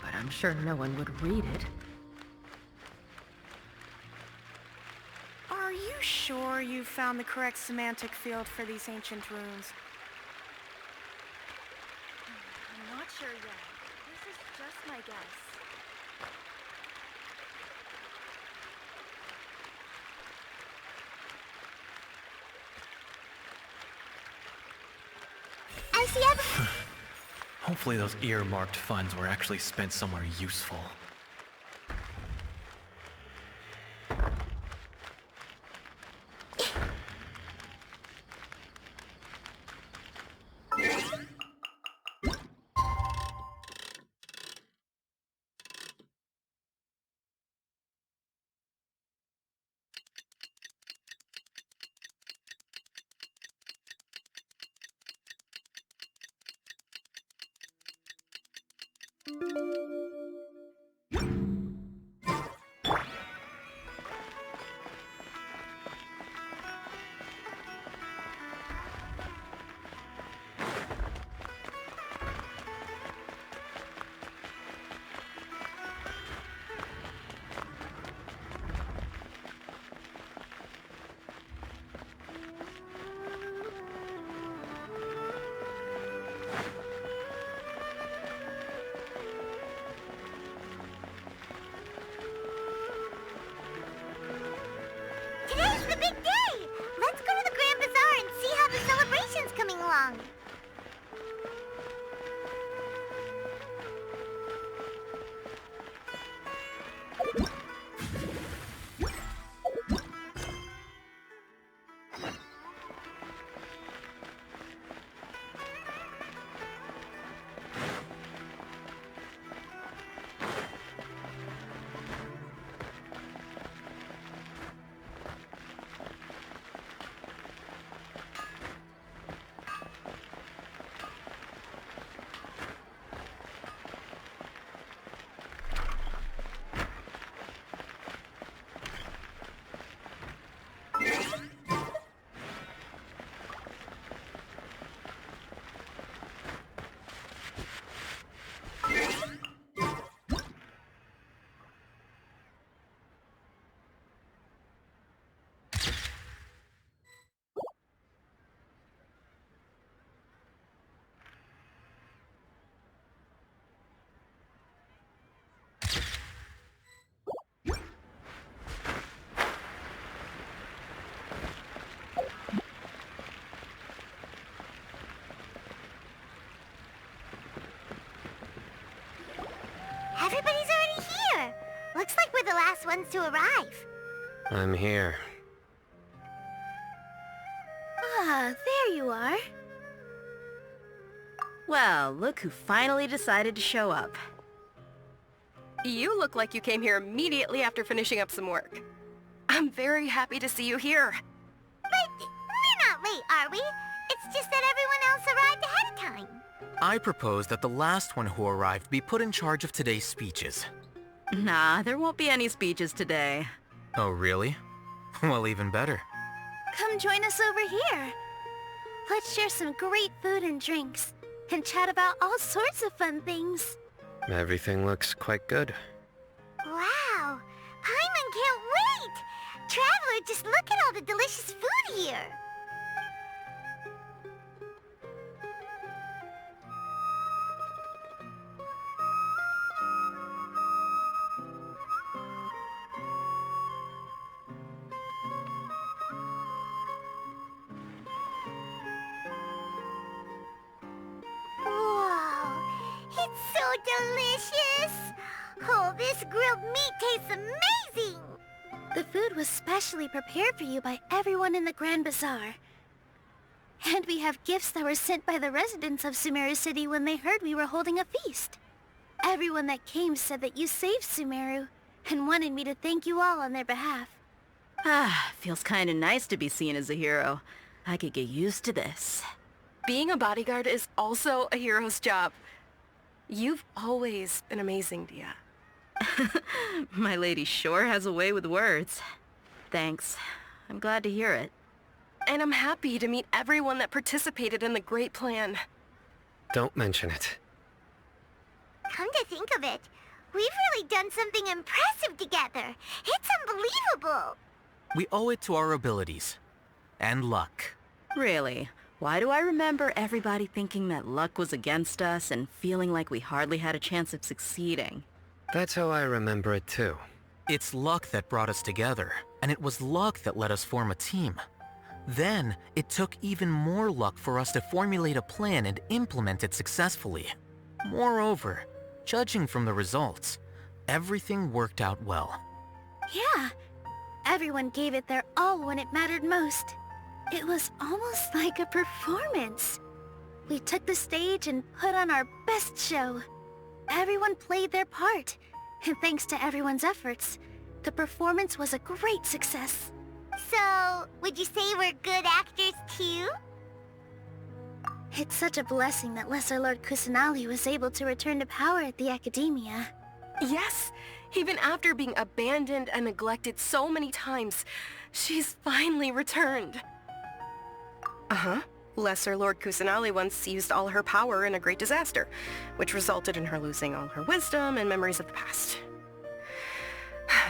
But I'm sure no one would read it. Are you sure you found the correct semantic field for these ancient runes? I'm not sure yet. This is just my guess. I see everything. Hopefully those earmarked funds were actually spent somewhere useful. Today's the big day! Let's go to the Grand Bazaar and see how the celebration's coming along. Everybody's already here. Looks like we're the last ones to arrive. I'm here. Ah, there you are. Well, look who finally decided to show up. You look like you came here immediately after finishing up some work. I'm very happy to see you here. But we're not late, are we? It's just that everyone else arrived ahead of time. I propose that the last one who arrived be put in charge of today's speeches. Nah, there won't be any speeches today. Oh, really? Well, even better. Come join us over here. Let's share some great food and drinks, and chat about all sorts of fun things. Everything looks quite good. Wow! Paimon can't wait! Traveler, just look at all the delicious food here! Whoa! It's so delicious! Oh, this grilled meat tastes amazing! The food was specially prepared for you by everyone in the Grand Bazaar. And we have gifts that were sent by the residents of Sumeru City when they heard we were holding a feast. Everyone that came said that you saved Sumeru, and wanted me to thank you all on their behalf. Ah, feels kinda nice to be seen as a hero. I could get used to this. Being a bodyguard is also a hero's job. You've always been amazing, Dia. My lady sure has a way with words. Thanks. I'm glad to hear it. And I'm happy to meet everyone that participated in the great plan. Don't mention it. Come to think of it, we've really done something impressive together. It's unbelievable. We owe it to our abilities. And luck. Really? Why do I remember everybody thinking that luck was against us and feeling like we hardly had a chance of succeeding? That's how I remember it too. It's luck that brought us together, and it was luck that let us form a team. Then, it took even more luck for us to formulate a plan and implement it successfully. Moreover, judging from the results, everything worked out well. Yeah, everyone gave it their all when it mattered most. It was almost like a performance. We took the stage and put on our best show. Everyone played their part, and thanks to everyone's efforts, the performance was a great success. So, would you say we're good actors too? It's such a blessing that Lesser Lord Kusanali was able to return to power at the Academia. Yes, even after being abandoned and neglected so many times, she's finally returned. Uh-huh. Lesser Lord Kusanali once used all her power in a great disaster, which resulted in her losing all her wisdom and memories of the past.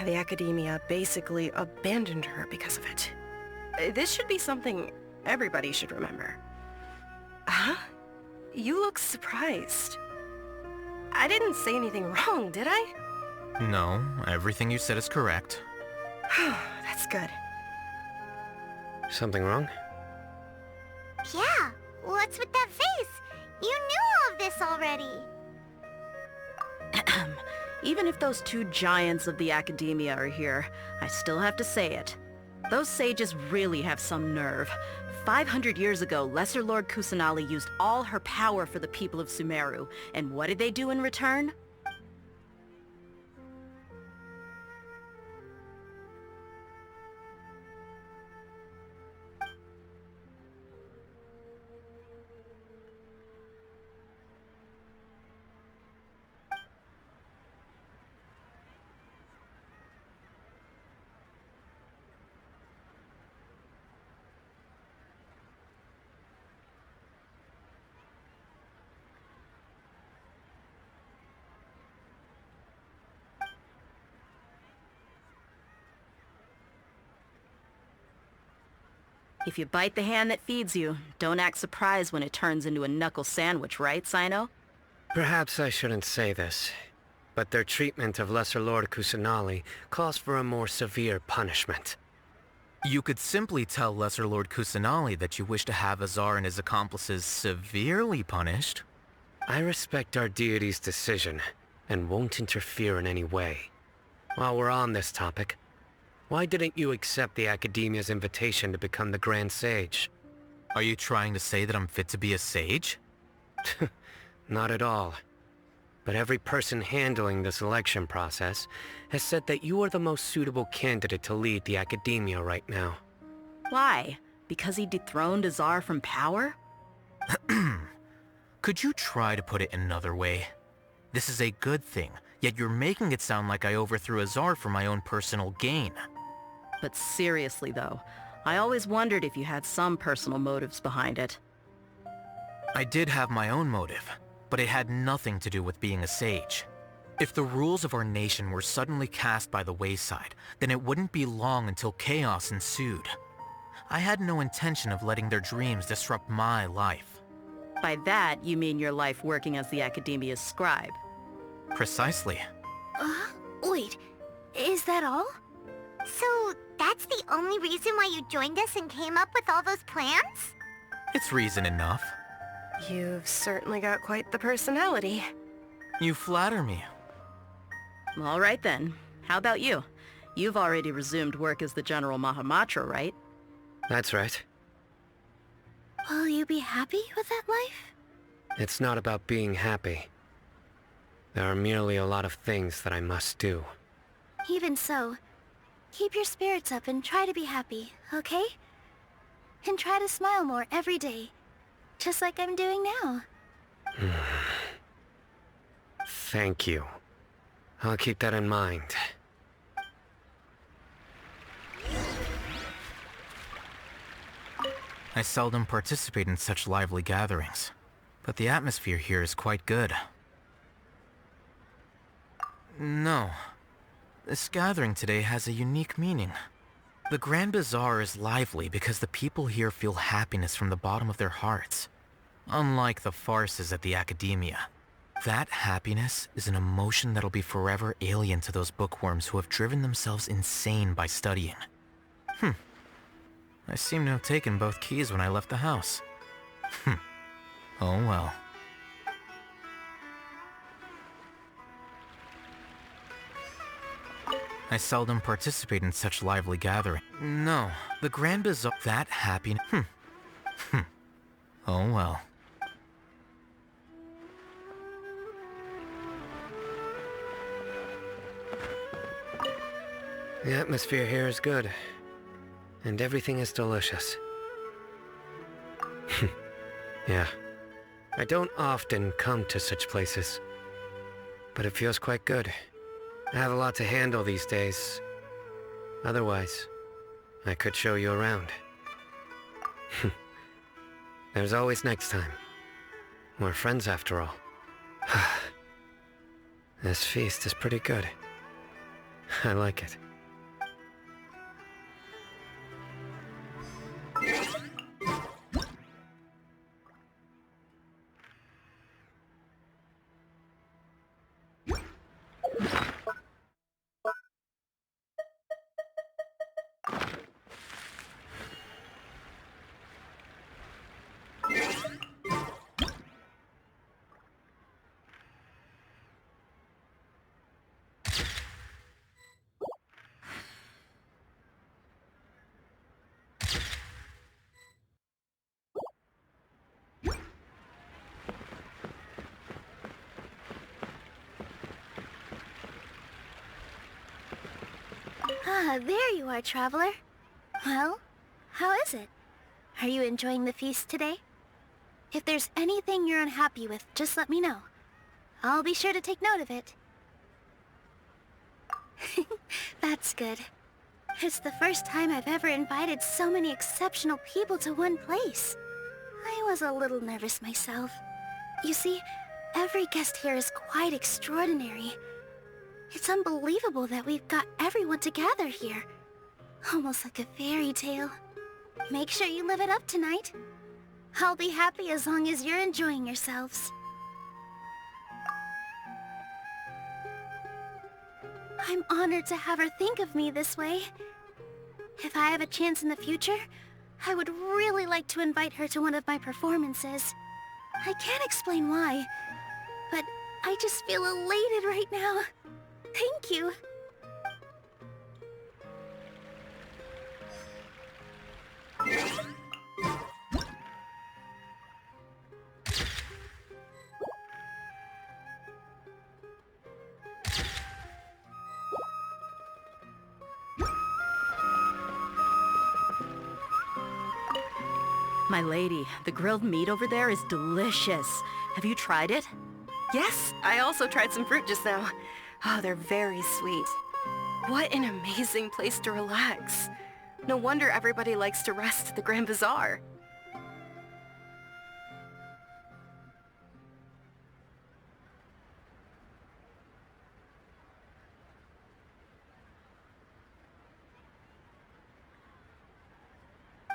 The Academia basically abandoned her because of it. This should be something everybody should remember. Huh? You look surprised. I didn't say anything wrong, did I? No, everything you said is correct. That's good. Something wrong? Yeah, what's with that face? You knew all of this already. Even if those two giants of the Academia are here, I still have to say it. Those sages really have some nerve. 500 years ago, Lesser Lord Kusanali used all her power for the people of Sumeru, and what did they do in return? If you bite the hand that feeds you, don't act surprised when it turns into a knuckle sandwich, right, Sino? Perhaps I shouldn't say this, but their treatment of Lesser Lord Kusanali calls for a more severe punishment. You could simply tell Lesser Lord Kusanali that you wish to have Azar and his accomplices severely punished. I respect our deity's decision, and won't interfere in any way. While we're on this topic, why didn't you accept the Academia's invitation to become the Grand Sage? Are you trying to say that I'm fit to be a sage? Not at all. But every person handling the selection process has said that you are the most suitable candidate to lead the Academia right now. Why? Because he dethroned Azar from power? Could you try to put it another way? This is a good thing, Yet you're making it sound like I overthrew Azar for my own personal gain. But seriously though, I always wondered if you had some personal motives behind it. I did have my own motive, but it had nothing to do with being a sage. If the rules of our nation were suddenly cast by the wayside, then it wouldn't be long until chaos ensued. I had no intention of letting their dreams disrupt my life. By that, you mean your life working as the Academia's scribe. Precisely. Wait, is that all? So, that's the only reason why you joined us and came up with all those plans? It's reason enough. You've certainly got quite the personality. You flatter me. All right then. How about you? You've already resumed work as the General Mahamatra, right? That's right. Will you be happy with that life? It's not about being happy. There are merely a lot of things that I must do. Even so, keep your spirits up and try to be happy, okay? And try to smile more every day, just like I'm doing now. Thank you. I'll keep that in mind. I seldom participate in such lively gatherings, but the atmosphere here is quite good. No. This gathering today has a unique meaning. The Grand Bazaar is lively because the people here feel happiness from the bottom of their hearts. Unlike the farces at the Academia. That happiness is an emotion that'll be forever alien to those bookworms who have driven themselves insane by studying. I seem to have taken both keys when I left the house. Oh well. I seldom participate in such lively gatherings. No, the Grand Bazaar... That happiness... Oh well. The atmosphere here is good. And everything is delicious. Yeah. I don't often come to such places. But it feels quite good. I have a lot to handle these days. Otherwise, I could show you around. There's always next time. We're friends after all. This feast is pretty good. I like it. Ah, there you are, traveler. Well, how is it? Are you enjoying the feast today? If there's anything you're unhappy with, just let me know. I'll be sure to take note of it. That's good. It's the first time I've ever invited so many exceptional people to one place. I was a little nervous myself. You see, every guest here is quite extraordinary. It's unbelievable that we've got everyone together here. Almost like a fairy tale. Make sure you live it up tonight. I'll be happy as long as you're enjoying yourselves. I'm honored to have her think of me this way. If I have a chance in the future, I would really like to invite her to one of my performances. I can't explain why, but I just feel elated right now. Thank you. My lady, the grilled meat over there is delicious. Have you tried it? Yes, I also tried some fruit just now. Oh, they're very sweet. What an amazing place to relax. No wonder everybody likes to rest at the Grand Bazaar.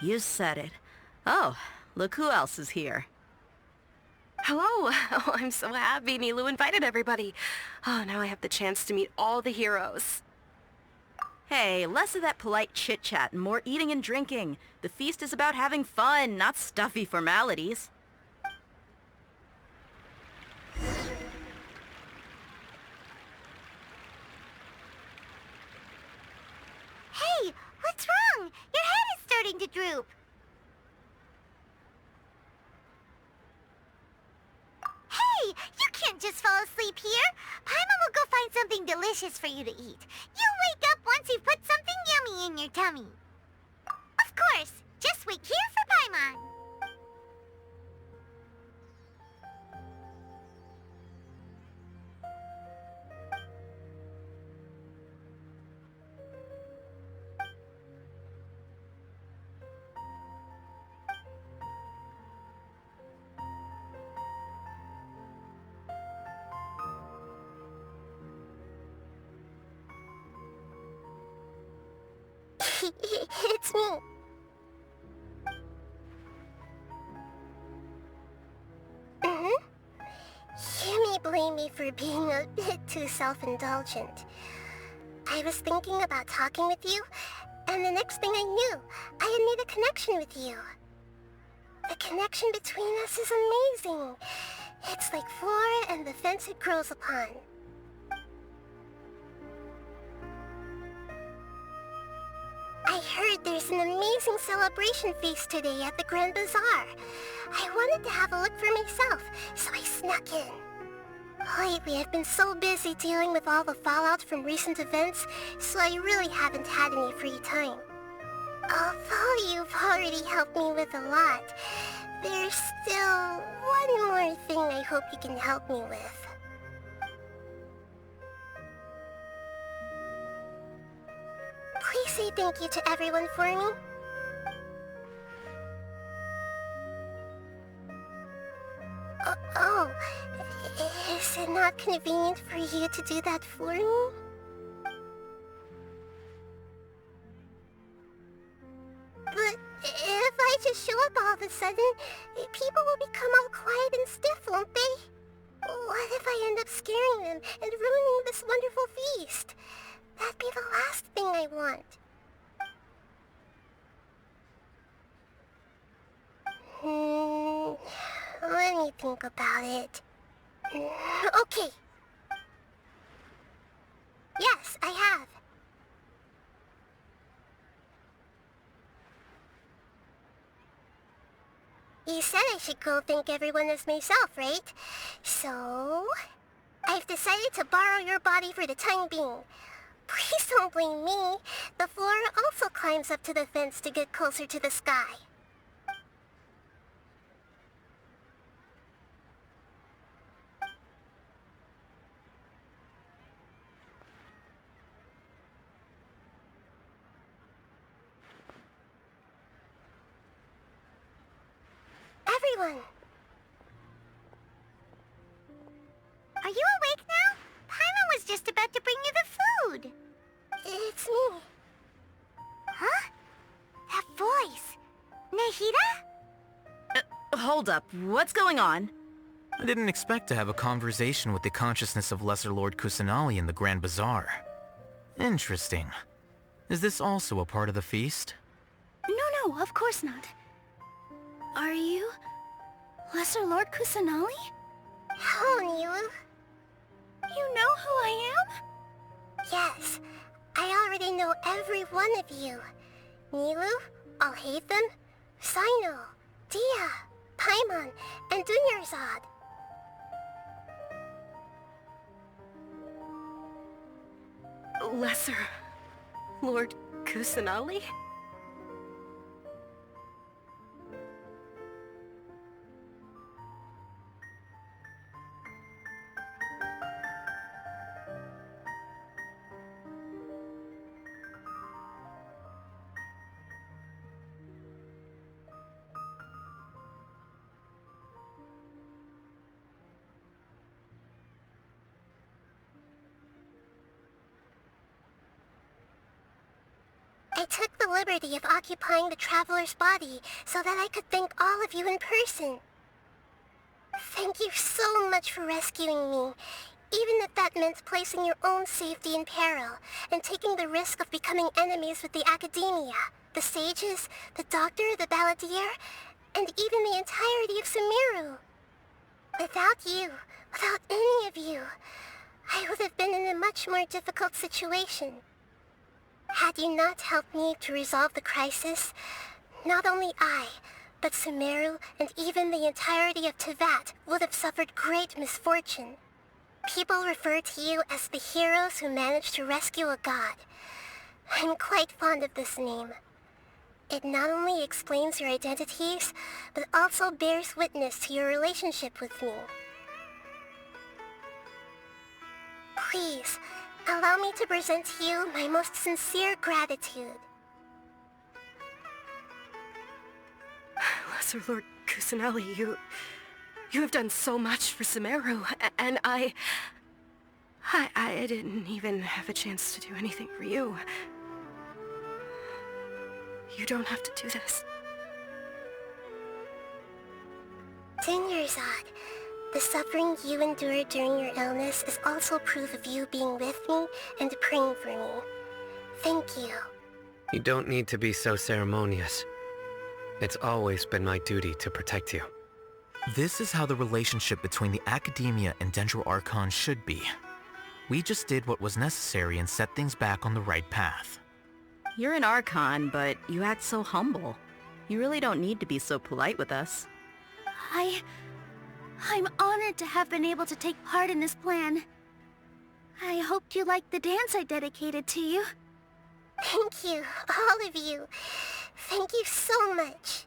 You said it. Oh, look who else is here. Hello! Oh, I'm so happy Nilu invited everybody. Oh, now I have the chance to meet all the heroes. Hey, less of that polite chit-chat and more eating and drinking. The feast is about having fun, not stuffy formalities. Hey, what's wrong? Your head is starting to droop. Hey, you can't just fall asleep here. Paimon will go find something delicious for you to eat. You'll wake up once you've put something yummy in your tummy. Of course, just wait here for Paimon. It's me. You may blame me for being a bit too self-indulgent. I was thinking about talking with you, and the next thing I knew, I had made a connection with you. The connection between us is amazing. It's like flora and the fence it grows upon. I heard there's an amazing celebration feast today at the Grand Bazaar. I wanted to have a look for myself, so I snuck in. Lately, I've been so busy dealing with all the fallout from recent events, so I really haven't had any free time. Although you've already helped me with a lot, there's still one more thing I hope you can help me with. Please say thank you to everyone for me. Oh, is it not convenient for you to do that for me? But if I just show up all of a sudden, people will become all quiet and stiff, won't they? What if I end up scaring them and ruining this wonderful feast? That'd be the last thing I want. Let me think about it. Okay. Yes, I have. You said I should go thank everyone as myself, right? So, I've decided to borrow your body for the time being. Please don't blame me. The flora also climbs up to the fence to get closer to the sky. Everyone! Are you awake now? Paimon was just about to bring you the food. It's me. Huh? That voice. Nahida? Hold up, what's going on? I didn't expect to have a conversation with the consciousness of Lesser Lord Kusanali in the Grand Bazaar. Interesting. Is this also a part of the feast? No, of course not. Are you Lesser Lord Kusanali? Hello, Nilu. You know who I am? Yes, I already know every one of you. Nilu, Alhaitham, Sino, Dia, Paimon, and Dunyarzad. Lesser Lord Kusanali? liberty of occupying the traveler's body so that I could thank all of you in person. Thank you so much for rescuing me, even if that meant placing your own safety in peril and taking the risk of becoming enemies with the Academia, the sages, the doctor, the balladeer, and even the entirety of Sumeru. Without you, without any of you, I would have been in a much more difficult situation. Had you not helped me to resolve the crisis, not only I, but Sumeru and even the entirety of Tevat would have suffered great misfortune. People refer to you as the heroes who managed to rescue a god. I'm quite fond of this name. It not only explains your identities, but also bears witness to your relationship with me. Please, allow me to present to you my most sincere gratitude. Lesser Lord Kusanali, you have done so much for Sumeru, and I didn't even have a chance to do anything for you. You don't have to do this. Dinyarzad, the suffering you endured during your illness is also proof of you being with me and praying for me. Thank you. You don't need to be so ceremonious. It's always been my duty to protect you. This is how the relationship between the Academia and Dendro Archon should be. We just did what was necessary and set things back on the right path. You're an Archon, but you act so humble. You really don't need to be so polite with us. I'm honored to have been able to take part in this plan. I hoped you liked the dance I dedicated to you. Thank you, all of you. Thank you so much.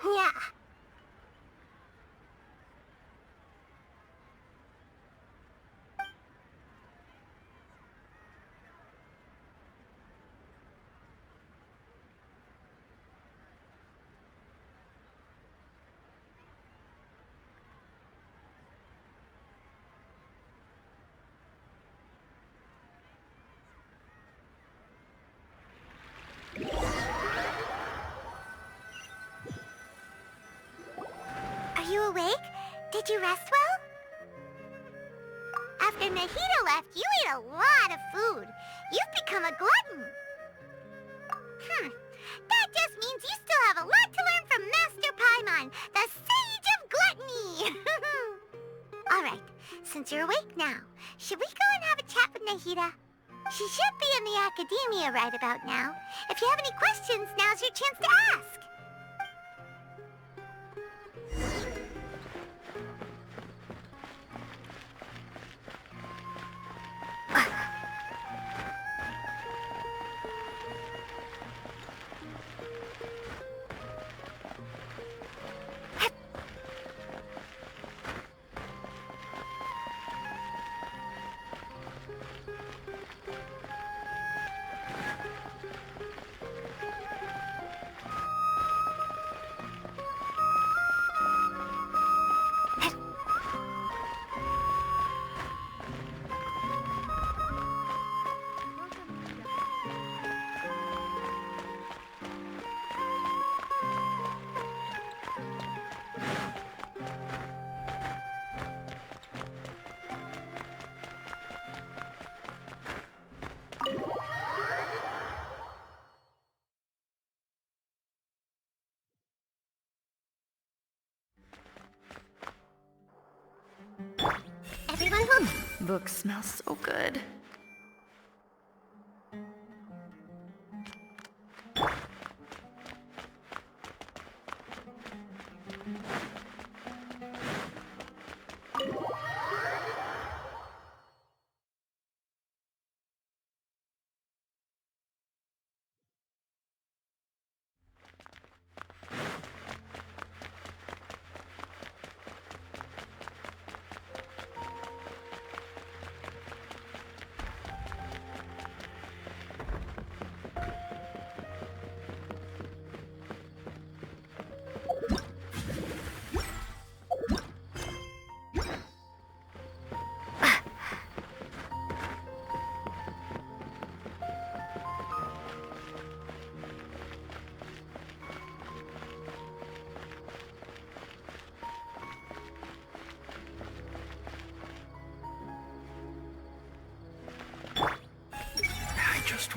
Yeah. Are you awake? Did you rest well? After Nahida left, you ate a lot of food. You've become a glutton. That just means you still have a lot to learn from Master Paimon, the Sage of Gluttony. Alright, since you're awake now, should we go and have a chat with Nahida? She should be in the Academia right about now. If you have any questions, now's your chance to ask. Everyone home? Book smells so good.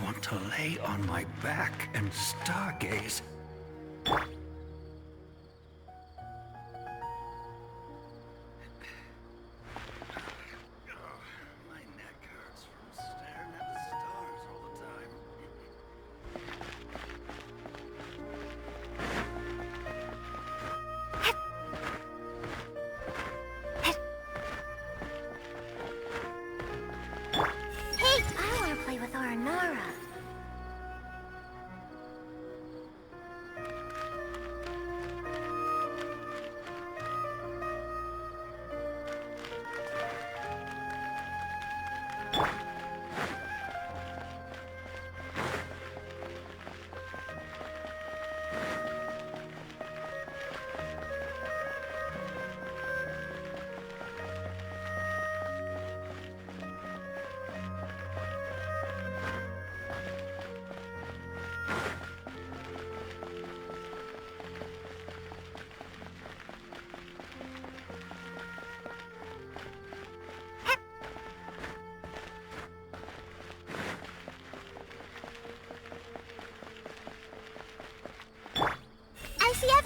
want to lay on my back and stargaze. Hey, I want to play with Aranara.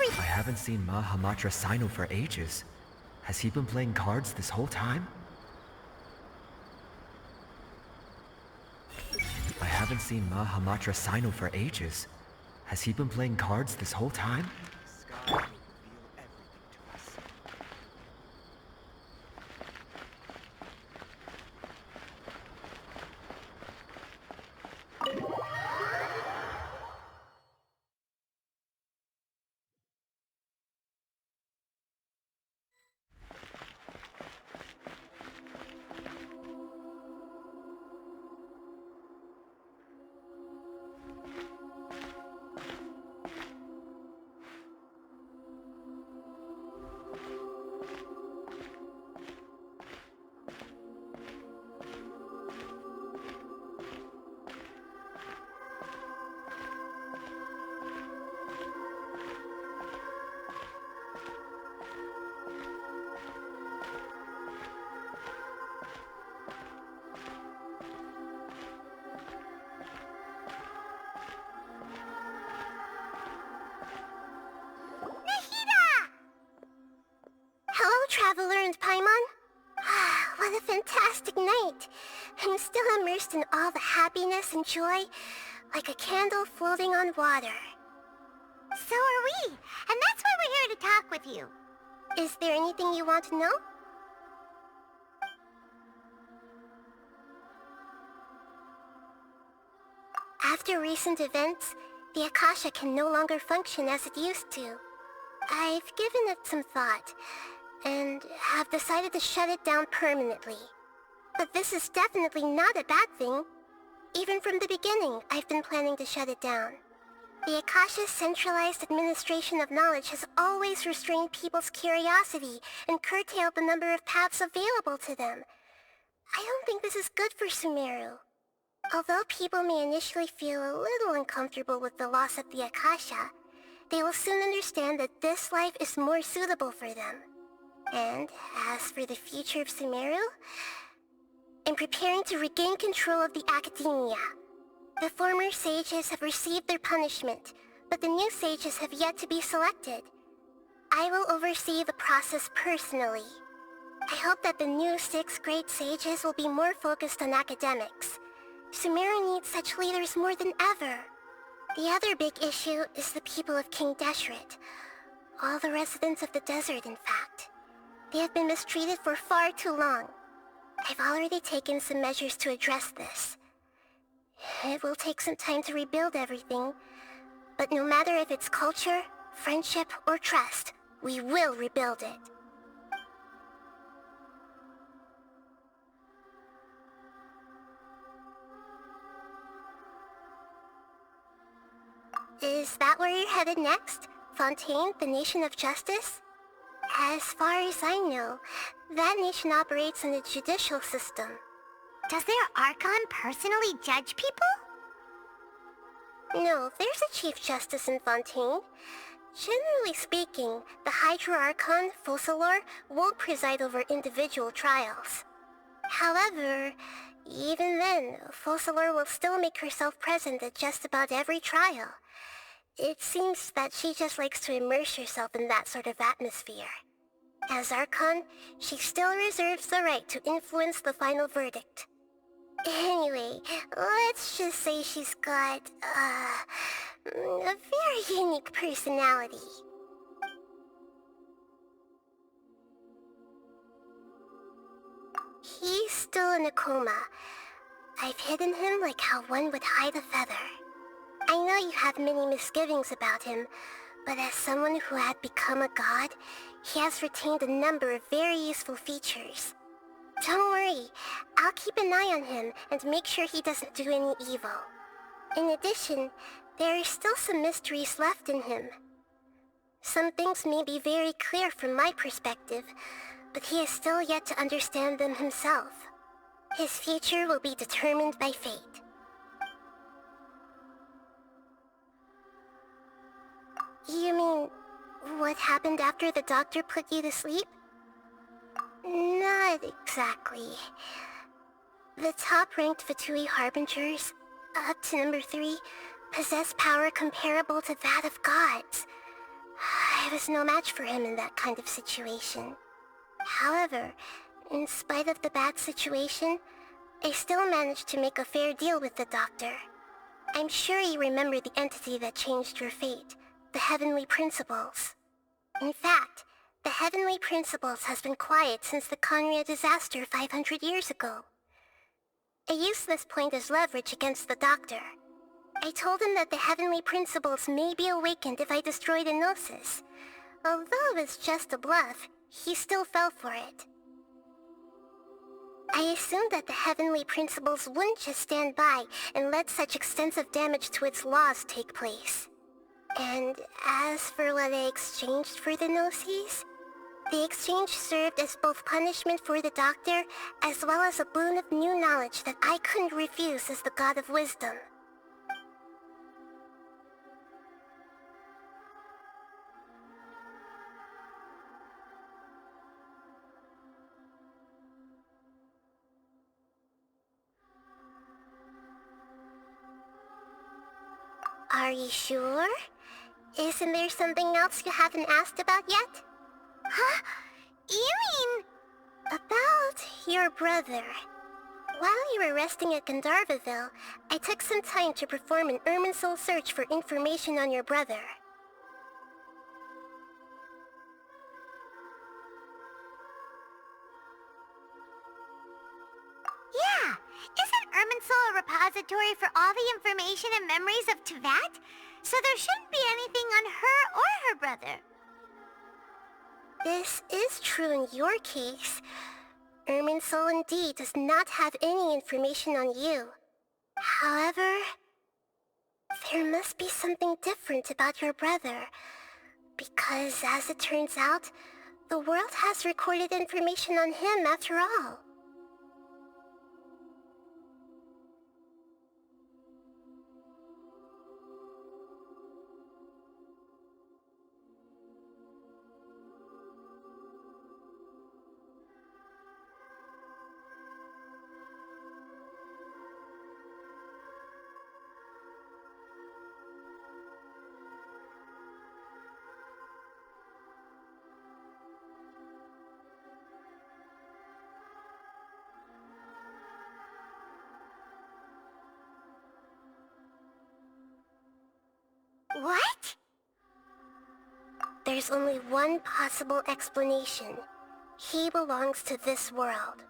I haven't seen Mahamatra Sino for ages. Has he been playing cards this whole time? I haven't seen Mahamatra Sino for ages. Has he been playing cards this whole time? Hello, Traveler and Paimon. What a fantastic night. I'm still immersed in all the happiness and joy, like a candle floating on water. So are we, and that's why we're here to talk with you. Is there anything you want to know? After recent events, the Akasha can no longer function as it used to. I've given it some thought, and have decided to shut it down permanently. But this is definitely not a bad thing. Even from the beginning, I've been planning to shut it down. The Akasha's centralized administration of knowledge has always restrained people's curiosity and curtailed the number of paths available to them. I don't think this is good for Sumeru. Although people may initially feel a little uncomfortable with the loss of the Akasha, they will soon understand that this life is more suitable for them. And as for the future of Sumeru, I'm preparing to regain control of the academia. The former sages have received their punishment, but the new sages have yet to be selected. I will oversee the process personally. I hope that the new 6 great sages will be more focused on academics. Sumeru needs such leaders more than ever. The other big issue is the people of King Deshret. All the residents of the desert, in fact. They have been mistreated for far too long. I've already taken some measures to address this. It will take some time to rebuild everything, but no matter if it's culture, friendship, or trust, we will rebuild it. Is that where you're headed next? Fontaine, the Nation of Justice? As far as I know, that nation operates in a judicial system. Does their Archon personally judge people? No, there's a Chief Justice in Fontaine. Generally speaking, the Hydra Archon, Focalor, won't preside over individual trials. However, even then, Focalor will still make herself present at just about every trial. It seems that she just likes to immerse herself in that sort of atmosphere. As Archon, she still reserves the right to influence the final verdict. Anyway, let's just say she's got, a very unique personality. He's still in a coma. I've hidden him like how one would hide a feather. I know you have many misgivings about him, but as someone who had become a god, he has retained a number of very useful features. Don't worry, I'll keep an eye on him and make sure he doesn't do any evil. In addition, there are still some mysteries left in him. Some things may be very clear from my perspective, but he is still yet to understand them himself. His future will be determined by fate. You mean, what happened after the doctor put you to sleep? Not exactly. The top-ranked Fatui Harbingers, up to number 3, possess power comparable to that of gods. I was no match for him in that kind of situation. However, in spite of the bad situation, I still managed to make a fair deal with the doctor. I'm sure you remember the entity that changed your fate, the Heavenly Principles. In fact, the Heavenly Principles has been quiet since the Conria disaster 500 years ago. I used this point as leverage against the doctor. I told him that the Heavenly Principles may be awakened if I destroyed Enosis. Although it was just a bluff, he still fell for it. I assumed that the Heavenly Principles wouldn't just stand by and let such extensive damage to its laws take place. And as for what I exchanged for the Gnosis, the exchange served as both punishment for the doctor, as well as a boon of new knowledge that I couldn't refuse as the God of Wisdom. Are you sure? Isn't there something else you haven't asked about yet? Huh? You mean... About your brother. While you were resting at Gandharvaville, I took some time to perform an Irminsul search for information on your brother. Yeah! Isn't Irminsul a repository for all the information and memories of Tevat? So there shouldn't be anything on her or her brother. This is true in your case. Irminsul indeed does not have any information on you. However, there must be something different about your brother. Because as it turns out, the world has recorded information on him after all. What? There's only one possible explanation. He belongs to this world.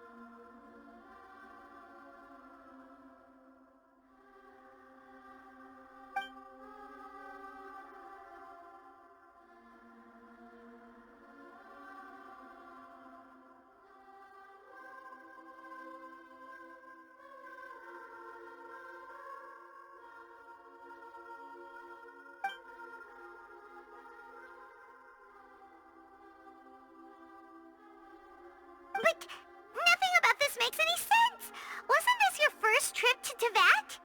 But nothing about this makes any sense! Wasn't this your first trip to Tevat?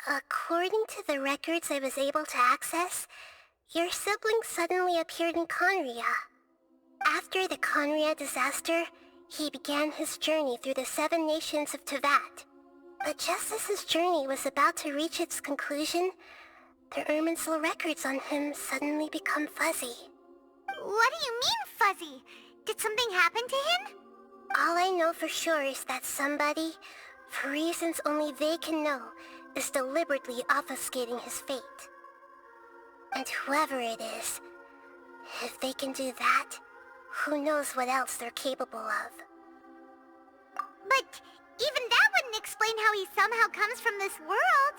According to the records I was able to access, your sibling suddenly appeared in Conria. After the Conria disaster, he began his journey through the 7 nations of Tevat. But just as his journey was about to reach its conclusion, the Irminsul records on him suddenly become fuzzy. What do you mean, fuzzy? Did something happen to him? All I know for sure is that somebody, for reasons only they can know, is deliberately obfuscating his fate. And whoever it is, if they can do that, who knows what else they're capable of. But even that wouldn't explain how he somehow comes from this world.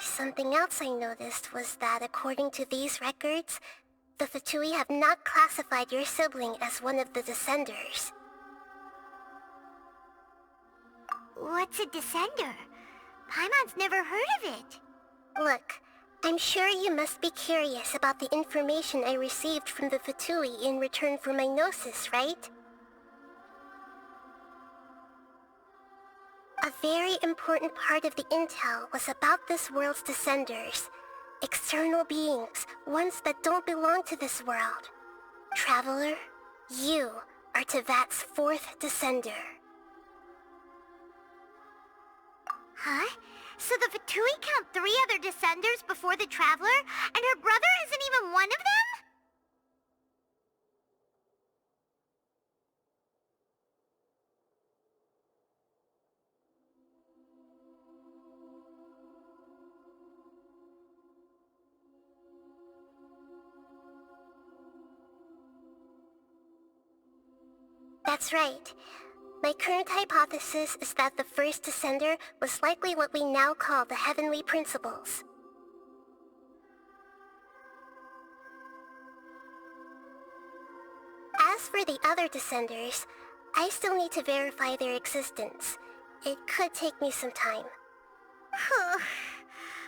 Something else I noticed was that according to these records, the Fatui have not classified your sibling as one of the Descenders. What's a Descender? Paimon's never heard of it. Look, I'm sure you must be curious about the information I received from the Fatui in return for my gnosis, right? A very important part of the intel was about this world's Descenders. External beings, ones that don't belong to this world. Traveler, you are Tevat's 4th Descender. Huh? So the Fatui count 3 other Descenders before the Traveler, and her brother isn't even one of them? That's right. My current hypothesis is that the first Descender was likely what we now call the Heavenly Principles. As for the other Descenders, I still need to verify their existence. It could take me some time.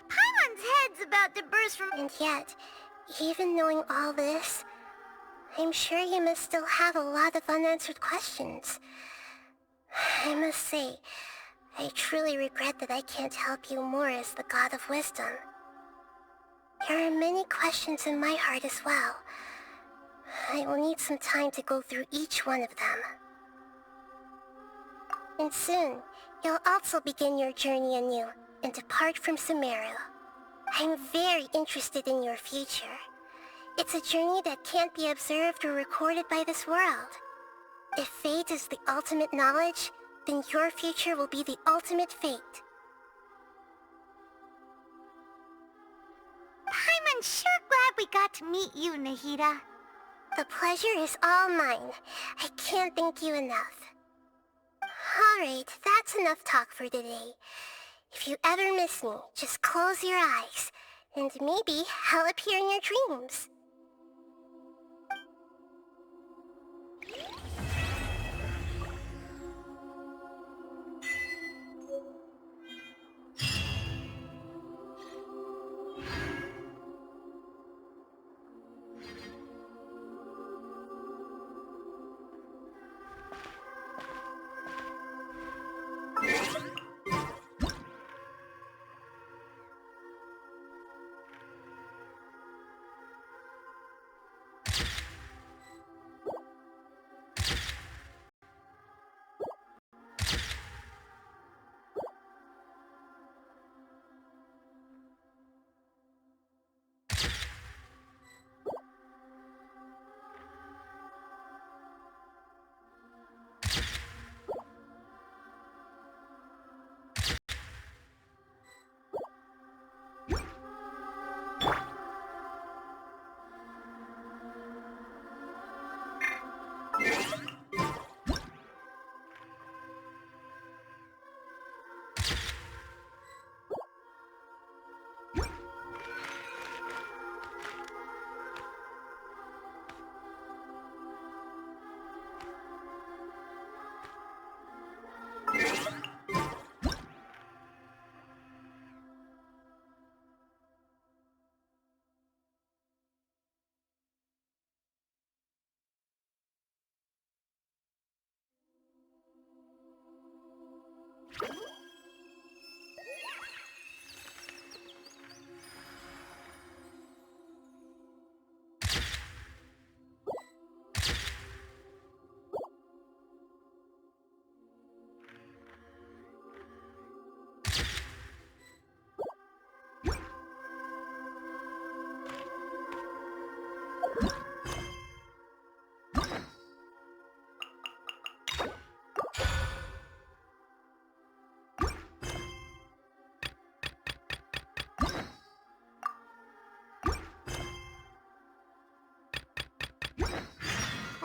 Paimon's head's about to burst from... And yet, even knowing all this, I'm sure you must still have a lot of unanswered questions. I must say, I truly regret that I can't help you more as the God of Wisdom. There are many questions in my heart as well. I will need some time to go through each one of them. And soon, you'll also begin your journey anew and depart from Sumeru. I'm very interested in your future. It's a journey that can't be observed or recorded by this world. If fate is the ultimate knowledge, then your future will be the ultimate fate. Paimon's sure glad we got to meet you, Nahida. The pleasure is all mine. I can't thank you enough. Alright, that's enough talk for today. If you ever miss me, just close your eyes, and maybe I'll appear in your dreams.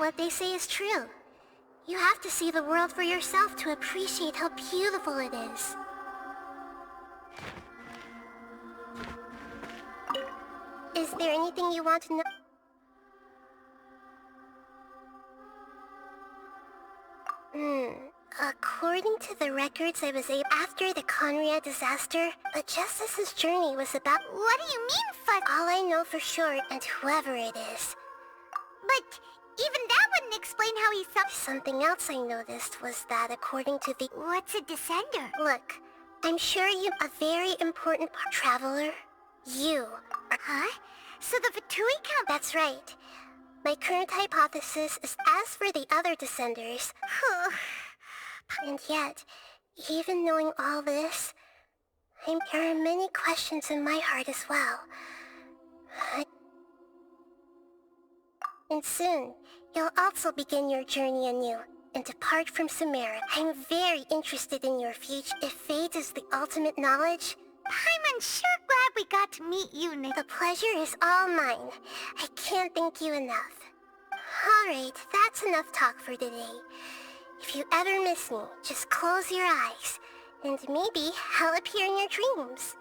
What they say is true. You have to see the world for yourself to appreciate how beautiful it is. Is there anything you want to know? According to the records I was able after the Conria disaster, the Justice's journey was about— What do you mean, Fudge? All I know for sure, and whoever it is. But even that wouldn't explain how he saw— Something else I noticed was that according to the— What's a descender? Look, I'm sure you're a very important traveler. You are— Huh? So the Fatui count— That's right. My current hypothesis is as for the other descenders. And yet, even knowing all this, there are many questions in my heart as well. And soon, you'll also begin your journey anew and depart from Sumeru. I'm very interested in your future. If fate is the ultimate knowledge, I'm sure glad we got to meet you, Nick. The pleasure is all mine. I can't thank you enough. Alright, that's enough talk for today. If you ever miss me, just close your eyes, and maybe I'll appear in your dreams.